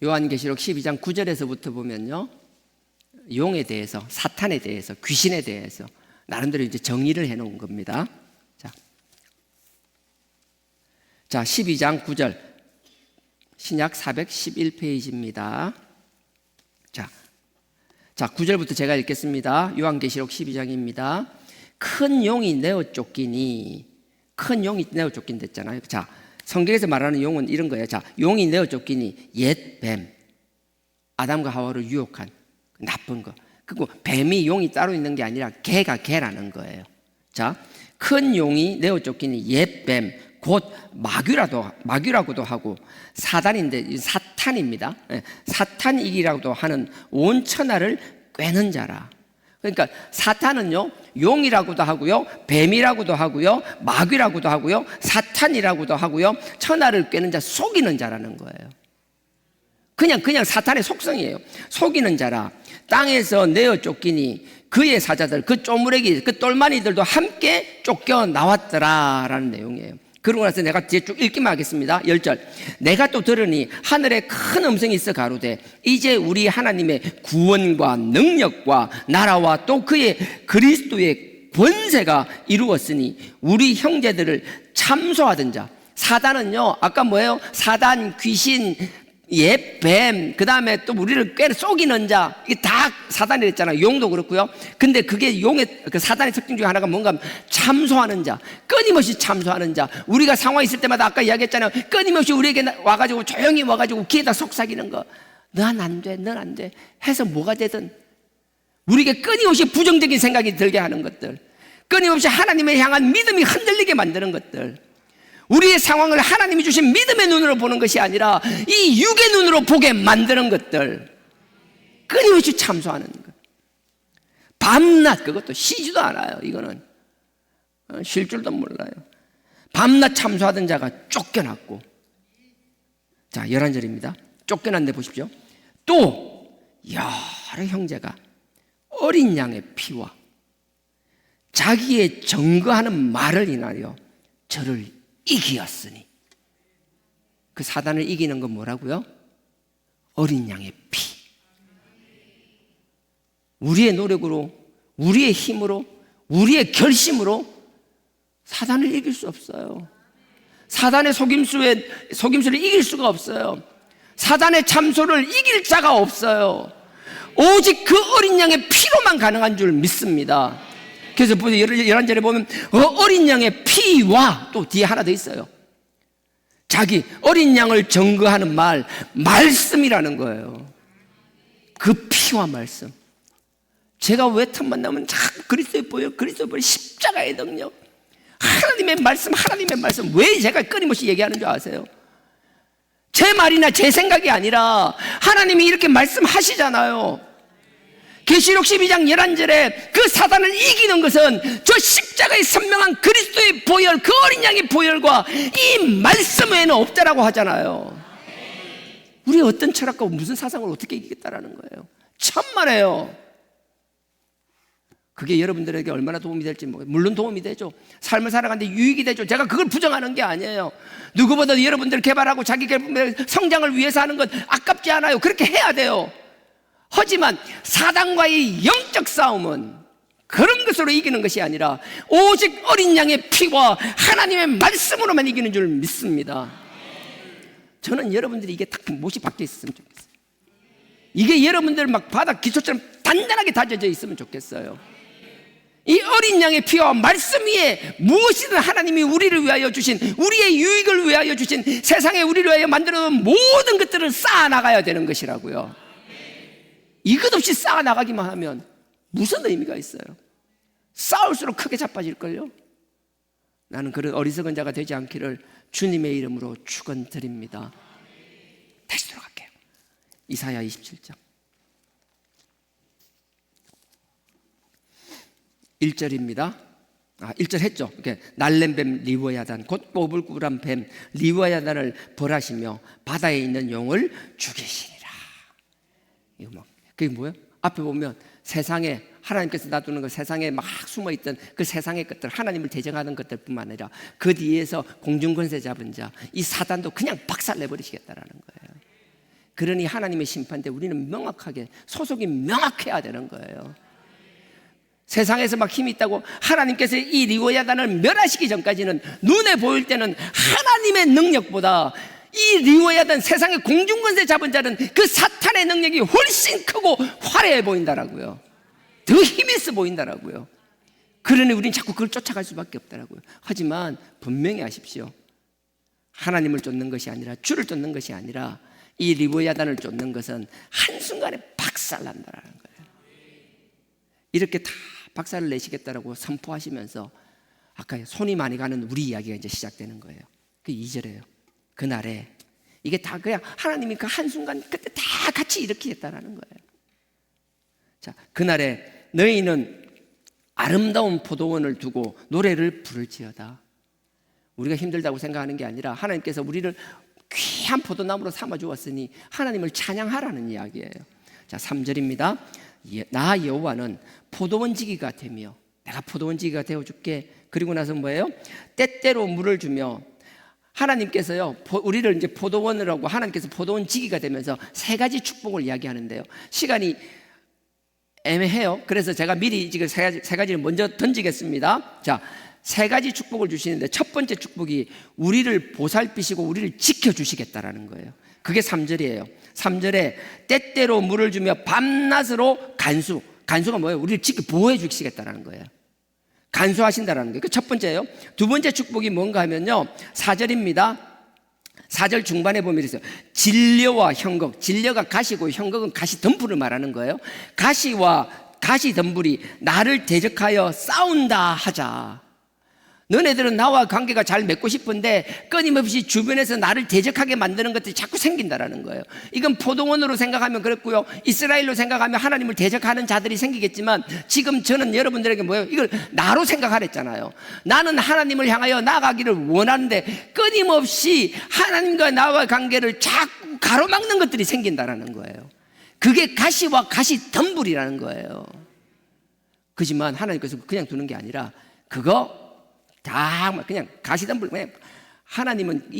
요한계시록 12장 9절에서부터 보면요, 용에 대해서, 사탄에 대해서, 귀신에 대해서 나름대로 이제 정의를 해놓은 겁니다. 자, 12장 9절, 신약 411페이지입니다. 자, 9절부터 제가 읽겠습니다. 요한계시록 12장입니다. 큰 용이 내어 쫓기니, 큰 용이 내어 쫓긴댔잖아요. 자, 성경에서 말하는 용은 이런 거예요. 자, 용이 내어 쫓기니 옛 뱀, 아담과 하와를 유혹한 나쁜 거. 그리고 뱀이 용이 따로 있는 게 아니라 개가 개라는 거예요. 자, 큰 용이 내어 쫓기니 옛 뱀, 곧 마귀라고도 하고 사단인데 사탄입니다. 사탄이기라고도 하는 온 천하를 꿰는 자라. 그러니까 사탄은요, 용이라고도 하고요, 뱀이라고도 하고요, 마귀라고도 하고요, 사탄이라고도 하고요, 천하를 꿰는 자, 속이는 자라는 거예요. 그냥 사탄의 속성이에요. 속이는 자라. 땅에서 내어 쫓기니 그의 사자들, 그 쪼무레기, 그 똘마니들도 함께 쫓겨 나왔더라라는 내용이에요. 그러고 나서 내가 뒤에 쭉 읽기만 하겠습니다. 10절. 내가 또 들으니 하늘에 큰 음성이 있어 가로되 이제 우리 하나님의 구원과 능력과 나라와 또 그의 그리스도의 권세가 이루었으니 우리 형제들을 참소하던 자. 사단은요, 아까 뭐예요? 사단, 귀신, 옛 뱀, 그 다음에 또 우리를 꽤 속이는 자, 이게 다 사단이 됐잖아요. 용도 그렇고요. 근데 그게 용의, 그 사단의 특징 중에 하나가 뭔가 참소하는 자, 끊임없이 참소하는 자. 우리가 상황이 있을 때마다 아까 이야기했잖아요. 끊임없이 우리에게 와가지고 조용히 와가지고 귀에다 속삭이는 거. 넌 안 돼, 넌 안 돼. 해서 뭐가 되든 우리에게 끊임없이 부정적인 생각이 들게 하는 것들, 끊임없이 하나님을 향한 믿음이 흔들리게 만드는 것들, 우리의 상황을 하나님이 주신 믿음의 눈으로 보는 것이 아니라 이 육의 눈으로 보게 만드는 것들, 끊임없이 참소하는 것, 밤낮, 그것도 쉬지도 않아요. 이거는 쉴 줄도 몰라요. 밤낮 참소하던 자가 쫓겨났고, 자 11절입니다. 쫓겨났는데 보십시오. 또 여러 형제가 어린 양의 피와 자기의 증거하는 말을 인하여 저를 이기었으니. 그 사단을 이기는 건 뭐라고요? 어린 양의 피. 우리의 노력으로, 우리의 힘으로, 우리의 결심으로 사단을 이길 수 없어요. 사단의 속임수를 이길 수가 없어요. 사단의 참소를 이길 자가 없어요. 오직 그 어린 양의 피로만 가능한 줄 믿습니다. 그래서 11절에 보면 어린 양의 피와 또 뒤에 하나 더 있어요. 자기 어린 양을 증거하는 말씀이라는 거예요. 그 피와 말씀. 제가 왜 틈만 나면 자꾸 그리스도의 보혈, 십자가의 능력, 하나님의 말씀 왜 제가 끊임없이 얘기하는 줄 아세요? 제 말이나 제 생각이 아니라 하나님이 이렇게 말씀하시잖아요. 계시록 12장 11절에 그 사단을 이기는 것은 저 십자가의 선명한 그리스도의 보혈, 그 어린 양의 보혈과 이 말씀 외에는 없다라고 하잖아요. 우리 어떤 철학과 무슨 사상을 어떻게 이기겠다라는 거예요. 천만에요. 그게 여러분들에게 얼마나 도움이 될지 물론 도움이 되죠. 삶을 살아가는데 유익이 되죠. 제가 그걸 부정하는 게 아니에요. 누구보다 여러분들 개발하고 자기 성장을 위해서 하는 건 아깝지 않아요. 그렇게 해야 돼요. 하지만 사단과의 영적 싸움은 그런 것으로 이기는 것이 아니라 오직 어린 양의 피와 하나님의 말씀으로만 이기는 줄 믿습니다. 저는 여러분들이 이게 딱 못이 박혀 있었으면 좋겠어요. 이게 여러분들 막 바닥 기초처럼 단단하게 다져져 있으면 좋겠어요. 이 어린 양의 피와 말씀 위에 무엇이든 하나님이 우리를 위하여 주신, 우리의 유익을 위하여 주신, 세상에 우리를 위하여 만들어놓은 모든 것들을 쌓아나가야 되는 것이라고요. 이것 없이 쌓아나가기만 하면 무슨 의미가 있어요? 쌓을수록 크게 자빠질걸요. 나는 그런 어리석은 자가 되지 않기를 주님의 이름으로 축원드립니다. 다시 돌아갈게요. 이사야 27장 1절입니다. 1절 했죠. 날랜 뱀 리워야단, 곧 꼬불꼬불한 뱀 리워야단을 벌하시며 바다에 있는 용을 죽이시리라. 이거 그게 뭐예요? 앞에 보면 세상에 하나님께서 놔두는 그 세상에 막 숨어있던 그 세상의 것들, 하나님을 대적하는 것들뿐만 아니라 그 뒤에서 공중권세 잡은 자, 이 사단도 그냥 박살내버리시겠다라는 거예요. 그러니 하나님의 심판대 우리는 명확하게 소속이 명확해야 되는 거예요. 세상에서 막 힘이 있다고 하나님께서 이 리워야단을 멸하시기 전까지는 눈에 보일 때는 하나님의 능력보다 이 리워야단 세상의 공중권세 잡은 자는 그 사탄의 능력이 훨씬 크고 화려해 보인다라고요. 더 힘이 있어 보인다라고요. 그러니 우리는 자꾸 그걸 쫓아갈 수밖에 없다라고요. 하지만 분명히 아십시오. 하나님을 쫓는 것이 아니라, 주를 쫓는 것이 아니라 이 리워야단을 쫓는 것은 한순간에 박살난다라는 거예요. 이렇게 다 박살을 내시겠다라고 선포하시면서 아까 손이 많이 가는 우리 이야기가 이제 시작되는 거예요. 그 2절이에요. 그날에 이게 다 그냥 하나님이 그 한순간 그때 다 같이 일으키겠다라는 거예요. 자, 그날에 너희는 아름다운 포도원을 두고 노래를 부를지어다. 우리가 힘들다고 생각하는 게 아니라 하나님께서 우리를 귀한 포도나무로 삼아 주었으니 하나님을 찬양하라는 이야기예요. 자, 3절입니다. 나 여호와는 포도원지기가 되며 내가 포도원지기가 되어줄게. 그리고 나서 뭐예요? 때때로 물을 주며, 하나님께서요 우리를 이제 포도원이라고, 하나님께서 포도원지기가 되면서 세 가지 축복을 이야기하는데요. 시간이 애매해요. 그래서 제가 미리 지금 세 가지를 먼저 던지겠습니다. 자, 세 가지 축복을 주시는데 첫 번째 축복이 우리를 보살피시고 우리를 지켜주시겠다라는 거예요. 그게 3절이에요. 3절에 때때로 물을 주며 밤낮으로 간수가 뭐예요? 우리를 지켜 보호해 주시겠다라는 거예요. 간수하신다라는 거예요. 그 첫 번째예요. 두 번째 축복이 뭔가 하면요, 4절입니다. 4절 중반에 보면 있어요. 진려와 형극, 진려가 가시고 형극은 가시 덤불을 말하는 거예요. 가시와 가시 덤불이 나를 대적하여 싸운다 하자. 너네들은 나와 관계가 잘 맺고 싶은데 끊임없이 주변에서 나를 대적하게 만드는 것들이 자꾸 생긴다라는 거예요. 이건 포도원으로 생각하면 그렇고요, 이스라엘로 생각하면 하나님을 대적하는 자들이 생기겠지만, 지금 저는 여러분들에게 뭐예요? 이걸 나로 생각하랬잖아요. 나는 하나님을 향하여 나아가기를 원하는데 끊임없이 하나님과 나와 관계를 자꾸 가로막는 것들이 생긴다라는 거예요. 그게 가시와 가시 덤불이라는 거예요. 그렇지만 하나님께서 그냥 두는 게 아니라 그거 다 그냥 가시덤불, 그냥 하나님은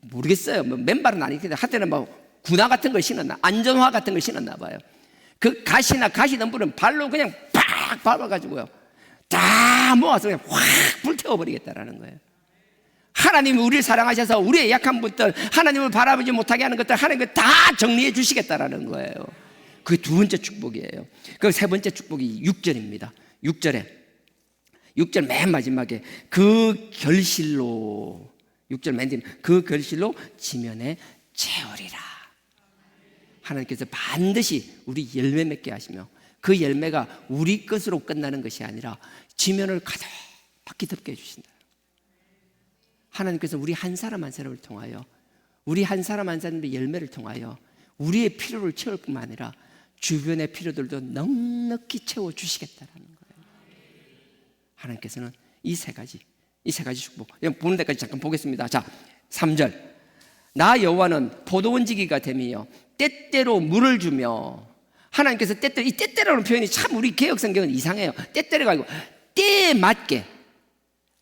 모르겠어요. 뭐 맨발은 아니겠는데 하여튼 뭐 군화 같은 걸 신었나, 안전화 같은 걸 신었나 봐요. 그 가시나 가시덤불은 발로 그냥 팍 밟아가지고요 다 모아서 그냥 확 불태워버리겠다라는 거예요. 하나님이 우리를 사랑하셔서 우리의 약한 분들, 하나님을 바라보지 못하게 하는 것들 하나님이 다 정리해 주시겠다라는 거예요. 그게 두 번째 축복이에요. 그 세 번째 축복이 6절입니다. 6절 맨 마지막에 그 결실로, 6절 맨 뒤에 그 결실로 지면에 채우리라. 하나님께서 반드시 우리 열매 맺게 하시며 그 열매가 우리 것으로 끝나는 것이 아니라 지면을 가득히 덮게 해주신다. 하나님께서 우리 한 사람 한 사람을 통하여, 우리 한 사람 한 사람의 열매를 통하여 우리의 필요를 채울 뿐만 아니라 주변의 필요들도 넉넉히 채워주시겠다는 거예요. 하나님께서는 이 세 가지 축복, 보는 데까지 잠깐 보겠습니다. 자, 3절, 나 여호와는 포도원지기가 됨이요 때때로 물을 주며. 하나님께서 때때로, 이 때때로라는 표현이 참 우리 개역성경은 이상해요. 때때로가 아니고 때에 맞게,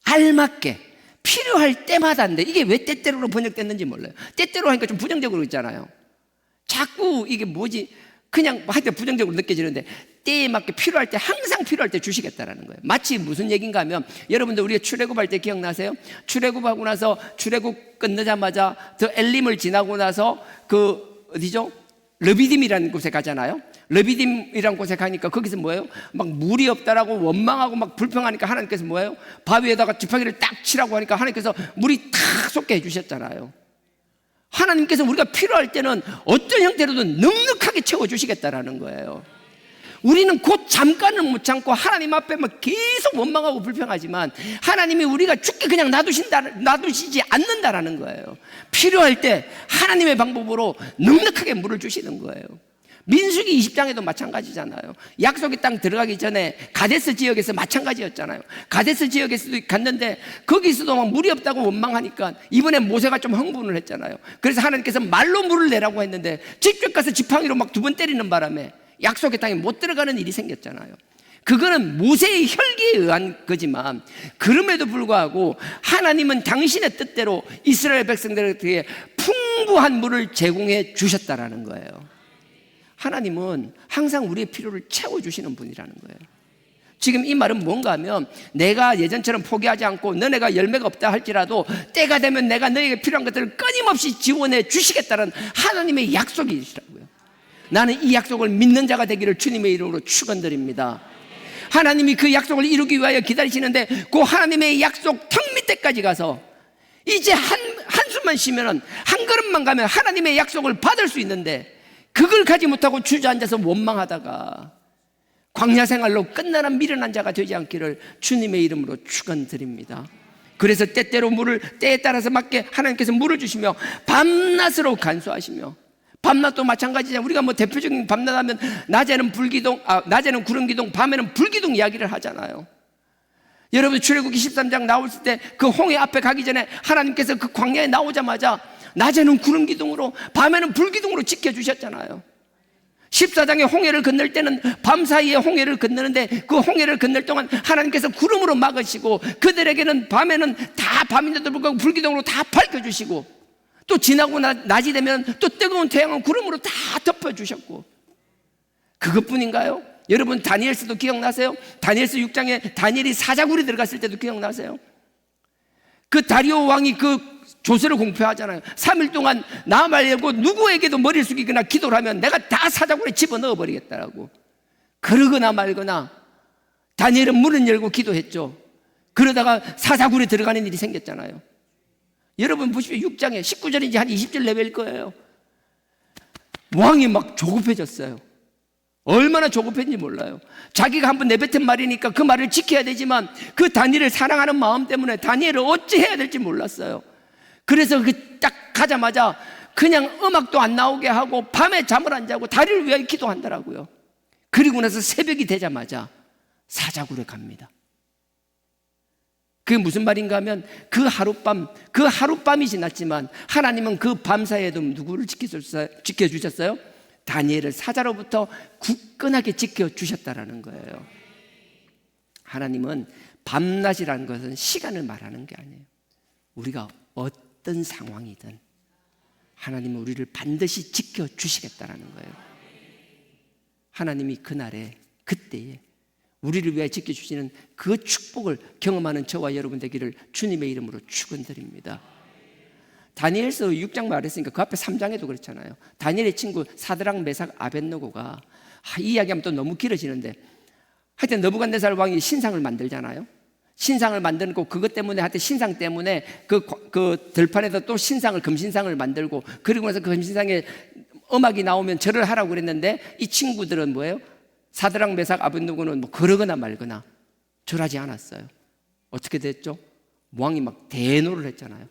알맞게, 필요할 때마다인데 이게 왜 때때로로 번역됐는지 몰라요. 때때로 하니까 좀 부정적으로 있잖아요. 자꾸 이게 뭐지, 그냥 하여튼 부정적으로 느껴지는데 때에 맞게 필요할 때, 항상 필요할 때 주시겠다라는 거예요. 마치 무슨 얘기인가 하면, 여러분들 우리가 출애굽할 때 기억나세요? 출애굽하고 나서 출애굽 끝나자마자 더 엘림을 지나고 나서 그 어디죠? 르비딤이라는 곳에 가잖아요. 르비딤이라는 곳에 가니까 거기서 뭐예요? 막 물이 없다라고 원망하고 막 불평하니까 하나님께서 뭐예요? 바위에다가 지팡이를 딱 치라고 하니까 하나님께서 물이 탁 솟게 해주셨잖아요. 하나님께서 우리가 필요할 때는 어떤 형태로든 넉넉하게 채워주시겠다라는 거예요. 우리는 곧 잠깐은 못 참고 하나님 앞에 막 계속 원망하고 불평하지만 하나님이 우리가 죽게 그냥 놔두시지 않는다라는 거예요. 필요할 때 하나님의 방법으로 넉넉하게 물을 주시는 거예요. 민수기 20장에도 마찬가지잖아요. 약속의 땅 들어가기 전에 가데스 지역에서 마찬가지였잖아요. 가데스 지역에서도 갔는데 거기서도 막 물이 없다고 원망하니까 이번에 모세가 좀 흥분을 했잖아요. 그래서 하나님께서 말로 물을 내라고 했는데 직접 가서 지팡이로 막 2번 때리는 바람에 약속의 땅에 못 들어가는 일이 생겼잖아요. 그거는 모세의 혈기에 의한 거지만 그럼에도 불구하고 하나님은 당신의 뜻대로 이스라엘 백성들에게 풍부한 물을 제공해 주셨다라는 거예요. 하나님은 항상 우리의 필요를 채워주시는 분이라는 거예요. 지금 이 말은 뭔가 하면, 내가 예전처럼 포기하지 않고 너네가 열매가 없다 할지라도 때가 되면 내가 너에게 필요한 것들을 끊임없이 지원해 주시겠다는 하나님의 약속이시라고요. 나는 이 약속을 믿는 자가 되기를 주님의 이름으로 축원드립니다. 하나님이 그 약속을 이루기 위하여 기다리시는데 그 하나님의 약속 턱 밑에까지 가서 이제 한숨만 쉬면, 한 걸음만 가면 하나님의 약속을 받을 수 있는데 그걸 가지 못하고 주저앉아서 원망하다가 광야 생활로 끝나는 미련한 자가 되지 않기를 주님의 이름으로 축원드립니다. 그래서 때때로 물을 때에 따라서 맞게 하나님께서 물을 주시며 밤낮으로 간수하시며, 밤낮도 마찬가지잖아요. 우리가 뭐 대표적인 밤낮 하면 낮에는 낮에는 구름기둥, 밤에는 불기둥 이야기를 하잖아요. 여러분 출애굽기 13장 나왔을 때 그 홍해 앞에 가기 전에 하나님께서 그 광야에 나오자마자 낮에는 구름기둥으로 밤에는 불기둥으로 지켜주셨잖아요. 14장에 홍해를 건널 때는 밤사이에 홍해를 건너는데 그 홍해를 건널 동안 하나님께서 구름으로 막으시고 그들에게는 밤에는 다 밤인데도 불구하고 불기둥으로 다 밝혀주시고, 또 지나고 낮이 되면 또 뜨거운 태양은 구름으로 다 덮어주셨고, 그것뿐인가요? 여러분 다니엘서도 기억나세요? 다니엘서 6장에 다니엘이 사자굴에 들어갔을 때도 기억나세요? 그 다리오 왕이 그 조서를 공표하잖아요. 3일 동안 나 말고 누구에게도 머리를 숙이거나 기도를 하면 내가 다 사자굴에 집어넣어 버리겠다라고. 그러거나 말거나 다니엘은 문을 열고 기도했죠. 그러다가 사자굴에 들어가는 일이 생겼잖아요. 여러분 보십시오. 6장에 19절인지 한 20절 레벨일 거예요. 왕이 막 조급해졌어요. 얼마나 조급했는지 몰라요. 자기가 한번 내뱉은 말이니까 그 말을 지켜야 되지만 그 다니엘을 사랑하는 마음 때문에 다니엘을 어찌 해야 될지 몰랐어요. 그래서 그 딱 가자마자 그냥 음악도 안 나오게 하고 밤에 잠을 안 자고 다리를 위하여 기도한다라고요. 그리고 나서 새벽이 되자마자 사자굴에 갑니다. 그게 무슨 말인가 하면 그 하룻밤이 지났지만 하나님은 그 밤사이에도 누구를 지켜주셨어요? 다니엘을 사자로부터 굳건하게 지켜주셨다라는 거예요. 하나님은 밤낮이라는 것은 시간을 말하는 게 아니에요. 우리가 어떤 상황이든 하나님은 우리를 반드시 지켜주시겠다라는 거예요. 하나님이 그날에 그때에 우리를 위하여 지켜주시는 그 축복을 경험하는 저와 여러분 되기를 주님의 이름으로 축원드립니다. 다니엘서 6장 말했으니까 그 앞에 3장에도 그렇잖아요. 다니엘의 친구 사드락 메삭 아벳느고가 이 이야기하면 또 너무 길어지는데 하여튼 느부갓네살 왕이 신상을 만들잖아요. 신상을 만들고 그것 때문에 하여튼 신상 때문에 그 들판에서 또 신상을 금신상을 만들고 그리고 나서 그 금신상에 음악이 나오면 절을 하라고 그랬는데 이 친구들은 뭐예요? 사드락 메삭 아벳느고는 뭐 그러거나 말거나 절하지 않았어요. 어떻게 됐죠? 왕이 막 대노를 했잖아요.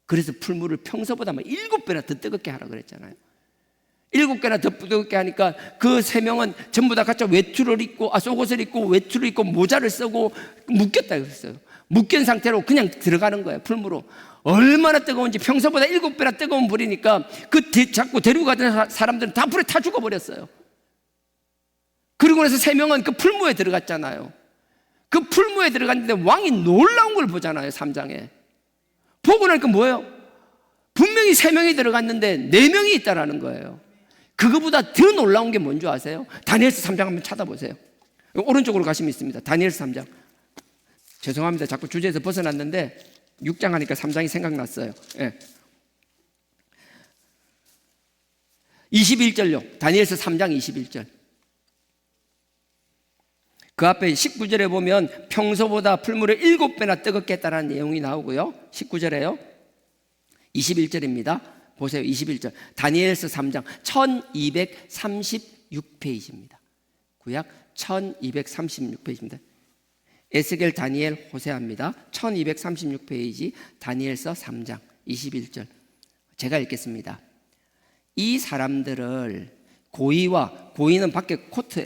그래서 풀무를 평소보다 막 7배나 더 뜨겁게 하라고 그랬잖아요. 7개나 더 뜨겁게 하니까 그 3명은 전부 다 각자 외투를 입고 속옷을 입고 외투를 입고 모자를 쓰고 묶였다 그랬어요. 묶인 상태로 그냥 들어가는 거예요. 풀무로. 얼마나 뜨거운지 평소보다 7배나 뜨거운 불이니까 자꾸 데리고 가던 사람들은 다 불에 타 죽어버렸어요. 그리고 나서 3명은 그 풀무에 들어갔잖아요. 그 풀무에 들어갔는데 왕이 놀라운 걸 보잖아요. 3장에 보고 나니까 뭐예요? 분명히 3명이 들어갔는데 4명이 있다라는 거예요. 그거보다 더 놀라운 게 뭔지 아세요? 다니엘서 3장 한번 찾아보세요. 오른쪽으로 가시면 있습니다. 다니엘서 3장. 죄송합니다. 자꾸 주제에서 벗어났는데 6장 하니까 3장이 생각났어요. 예. 21절요. 다니엘서 3장 21절. 그 앞에 19절에 보면 평소보다 풀물을 7배나 뜨겁게 했다는 내용이 나오고요. 19절에요. 21절입니다. 보세요. 21절. 다니엘서 3장 1236페이지입니다. 구약 1236페이지입니다. 에스겔, 다니엘, 호세아입니다. 1236페이지 다니엘서 3장 21절. 제가 읽겠습니다. 이 사람들을 고의는 밖에 코트,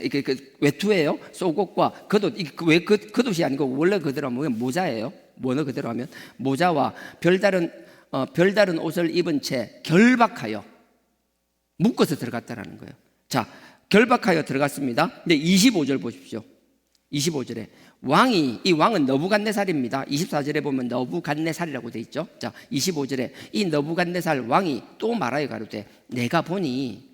외투예요. 속옷과 겉옷. 왜 겉옷이 아니고 원래 그대로 하면 모자예요. 원어 그대로 하면 모자와 별다른 옷을 입은 채 결박하여 묶어서 들어갔다라는 거예요. 자, 결박하여 들어갔습니다. 근데 25절 보십시오. 25절에 이 왕은 느부갓네살입니다. 24절에 보면 느부갓네살이라고 돼 있죠. 자, 25절에 이 느부갓네살 왕이 또 말하여 가로되 내가 보니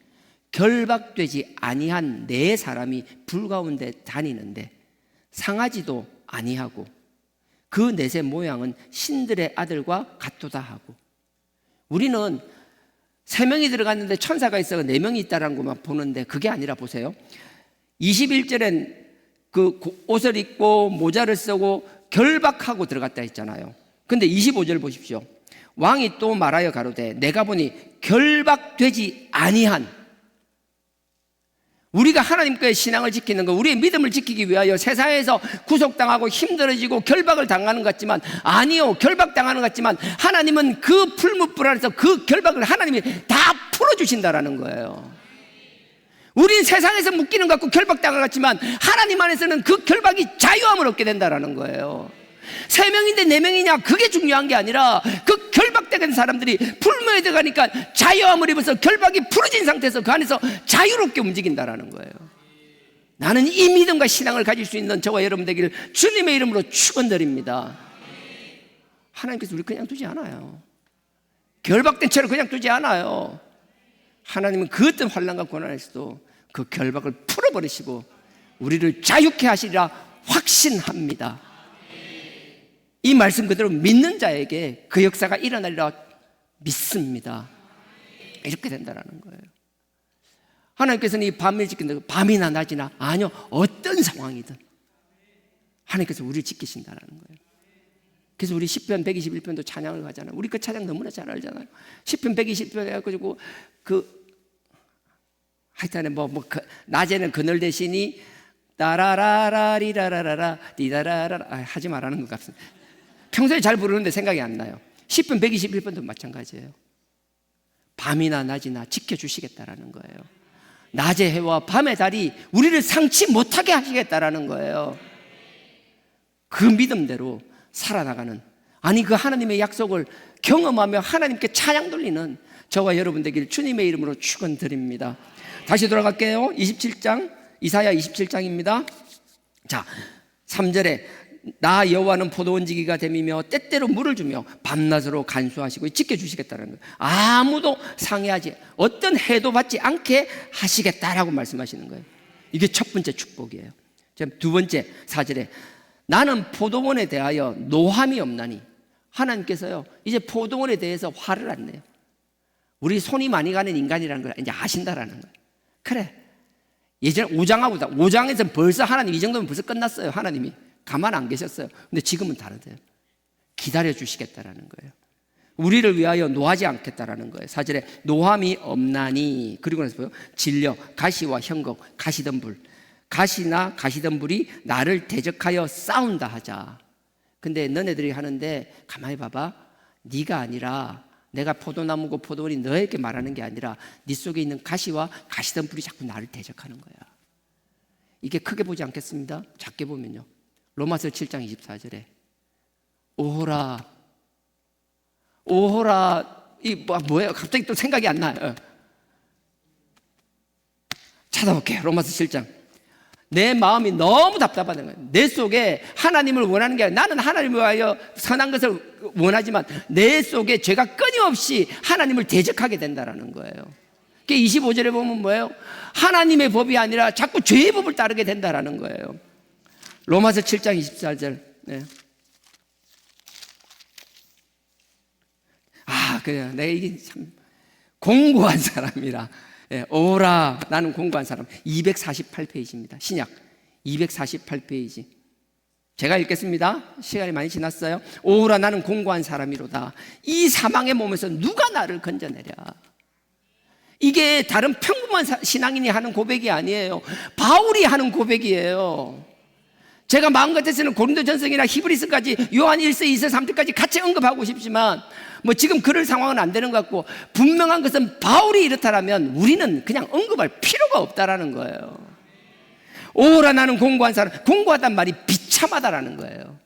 결박되지 아니한 네 사람이 불 가운데 다니는데 상하지도 아니하고 그 넷의 모양은 신들의 아들과 같도다 하고. 우리는 3명이 들어갔는데 천사가 있어 4명이 있다는 것만 보는데 그게 아니라 보세요. 21절엔 그 옷을 입고 모자를 쓰고 결박하고 들어갔다 했잖아요. 근데 25절 보십시오. 왕이 또 말하여 가로되 내가 보니 결박되지 아니한. 우리가 하나님과의 신앙을 지키는 것, 우리의 믿음을 지키기 위하여 세상에서 구속당하고 힘들어지고 결박을 당하는 것 같지만 아니요, 결박당하는 것 같지만 하나님은 그 풀무불 안에서 그 결박을 하나님이 다 풀어주신다라는 거예요. 우린 세상에서 묶이는 것 같고 결박당한 것 같지만 하나님 안에서는 그 결박이 자유함을 얻게 된다는 거예요. 3명인데 4명이냐 그게 중요한 게 아니라 그 결박된 사람들이 풀무에 들어가니까 자유함을 입어서 결박이 풀어진 상태에서 그 안에서 자유롭게 움직인다는 거예요. 나는 이 믿음과 신앙을 가질 수 있는 저와 여러분 되기를 주님의 이름으로 축원드립니다. 하나님께서 우리 그냥 두지 않아요. 결박된 채로 그냥 두지 않아요. 하나님은 그 어떤 환난과 고난에서도 그 결박을 풀어버리시고 우리를 자유케 하시리라 확신합니다. 이 말씀 그대로 믿는 자에게 그 역사가 일어나리라 믿습니다. 이렇게 된다는 거예요. 하나님께서는 이 밤을 지킨다. 밤이나 낮이나 아니요, 어떤 상황이든 하나님께서 우리를 지키신다는 거예요. 그래서 우리 시편 121편도 찬양을 가잖아요. 우리 그 찬양 너무나 잘 알잖아요. 시편 120편 해가지고 하여튼 낮에는 그늘 대신이 따라라라리라라라 디다라라 하지 말라는 것 같습니다. 평소에 잘 부르는데 생각이 안 나요. 시편 121편도 마찬가지예요. 밤이나 낮이나 지켜주시겠다라는 거예요. 낮의 해와 밤의 달이 우리를 상치 못하게 하시겠다라는 거예요. 그 믿음대로 살아나가는, 아니 그 하나님의 약속을 경험하며 하나님께 찬양 돌리는 저와 여러분 되길 주님의 이름으로 축원드립니다. 다시 돌아갈게요. 27장 이사야 27장입니다. 자, 3절에 나 여호와는 포도원지기가 됨이며 때때로 물을 주며 밤낮으로 간수하시고 지켜주시겠다는 거예요. 아무도 상해하지, 어떤 해도 받지 않게 하시겠다라고 말씀하시는 거예요. 이게 첫 번째 축복이에요. 두 번째 4절에 나는 포도원에 대하여 노함이 없나니. 하나님께서요 이제 포도원에 대해서 화를 안 내요. 우리 손이 많이 가는 인간이라는 걸 이제 아신다라는 거예요. 그래, 예전에 5장에서 벌써 하나님 이 정도면 벌써 끝났어요. 하나님이 가만 안 계셨어요. 근데 지금은 다르대요. 기다려 주시겠다라는 거예요. 우리를 위하여 노하지 않겠다라는 거예요. 4절에 노함이 없나니. 그리고 나서 뭐요? 진려 가시와 현곡 가시덤불, 가시나 가시덤불이 나를 대적하여 싸운다 하자. 근데 너네들이 하는데 가만히 봐봐. 네가 아니라, 내가 포도나무고 포도원이 너에게 말하는 게 아니라 네 속에 있는 가시와 가시덤불이 자꾸 나를 대적하는 거야. 이게 크게 보지 않겠습니다? 작게 보면요, 로마서 7장 24절에 오호라 이 뭐예요? 갑자기 또 생각이 안 나요. 찾아볼게요. 로마서 7장. 내 마음이 너무 답답하다는 거예요. 내 속에 하나님을 원하는 게 아니라, 나는 하나님을 위하여 선한 것을 원하지만 내 속에 죄가 끊임없이 하나님을 대적하게 된다는 거예요. 25절에 보면 뭐예요? 하나님의 법이 아니라 자꾸 죄의 법을 따르게 된다는 거예요. 로마서 7장 24절. 네. 그래요. 내가 이게 참 공고한 사람이라. 오라, 나는 공고한 사람. 248페이지입니다. 신약 248페이지. 제가 읽겠습니다. 시간이 많이 지났어요. 오라, 나는 공고한 사람이로다. 이 사망의 몸에서 누가 나를 건져내랴. 이게 다른 평범한 신앙인이 하는 고백이 아니에요. 바울이 하는 고백이에요. 제가 마음 같아서는 고린도전서나 히브리서까지 요한 1서 2서 3서까지 같이 언급하고 싶지만 지금 그럴 상황은 안 되는 것 같고, 분명한 것은 바울이 이렇다라면 우리는 그냥 언급할 필요가 없다라는 거예요. 오라, 나는 공고한 사람. 공고하단 말이 비참하다라는 거예요.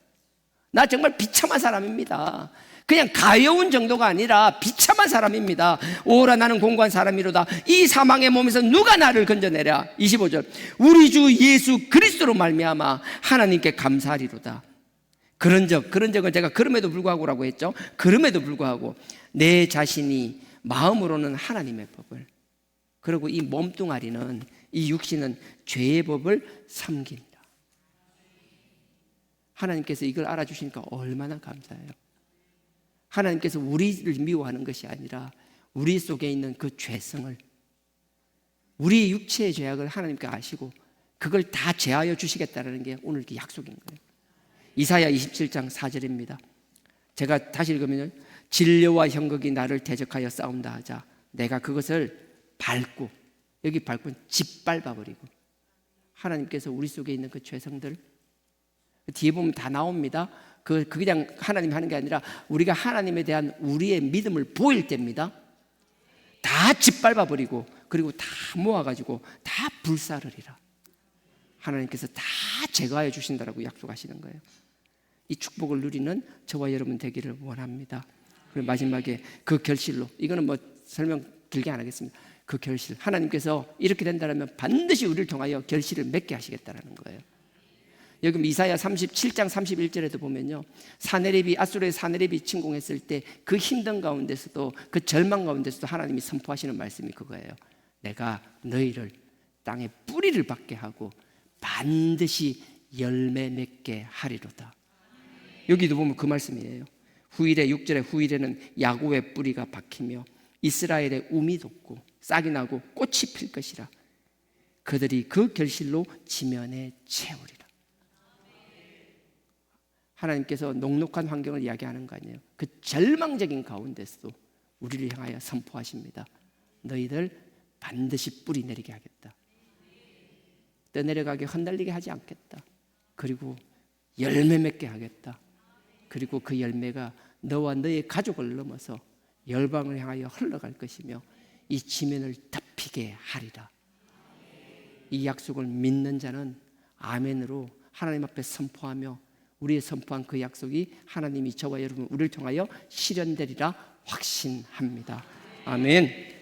나 정말 비참한 사람입니다. 그냥 가여운 정도가 아니라 비참한 사람입니다. 오라, 나는 공고한 사람이로다. 이 사망의 몸에서 누가 나를 건져내랴. 25절. 우리 주 예수 그리스도로 말미암아 하나님께 감사하리로다. 그런 적은 제가 그럼에도 불구하고라고 했죠. 그럼에도 불구하고 내 자신이 마음으로는 하나님의 법을, 그리고 이 몸뚱아리는, 이 육신은 죄의 법을 섬긴다. 하나님께서 이걸 알아주시니까 얼마나 감사해요. 하나님께서 우리를 미워하는 것이 아니라 우리 속에 있는 그 죄성을, 우리 육체의 죄악을 하나님께 아시고 그걸 다 제하여 주시겠다는 게 오늘 그 약속인 거예요. 이사야 27장 4절입니다. 제가 다시 읽으면 진려와 현극이 나를 대적하여 싸운다 하자. 내가 그것을 밟고, 여기 밟고 짓밟아버리고. 하나님께서 우리 속에 있는 그 죄성들, 뒤에 보면 다 나옵니다. 그냥 하나님 하는 게 아니라 우리가 하나님에 대한 우리의 믿음을 보일 때입니다. 다 짓밟아버리고, 그리고 다 모아가지고 다 불사르리라. 하나님께서 다 제거하여 주신다라고 약속하시는 거예요. 이 축복을 누리는 저와 여러분 되기를 원합니다. 그리고 마지막에 그 결실로, 이거는 설명 길게 안 하겠습니다. 그 결실, 하나님께서 이렇게 된다면 반드시 우리를 통하여 결실을 맺게 하시겠다는 거예요. 여기 이사야 37장 31절에도 보면요, 아수르의 사네립이 침공했을 때 그 힘든 가운데서도, 그 절망 가운데서도 하나님이 선포하시는 말씀이 그거예요. 내가 너희를 땅에 뿌리를 받게 하고 반드시 열매 맺게 하리로다. 여기도 보면 그 말씀이에요. 후일에 6절에 후일에는 야곱의 뿌리가 박히며 이스라엘의 움이 돋고 싹이 나고 꽃이 필 것이라. 그들이 그 결실로 지면에 채우리라. 하나님께서 녹록한 환경을 이야기하는 거 아니에요. 그 절망적인 가운데서도 우리를 향하여 선포하십니다. 너희들 반드시 뿌리 내리게 하겠다. 떠내려가게 흩날리게 하지 않겠다. 그리고 열매 맺게 하겠다. 그리고 그 열매가 너와 너의 가족을 넘어서 열방을 향하여 흘러갈 것이며 이 지면을 덮이게 하리라. 이 약속을 믿는 자는 아멘으로 하나님 앞에 선포하며, 우리의 선포한 그 약속이 하나님이 저와 여러분 우리를 통하여 실현되리라 확신합니다. 아멘.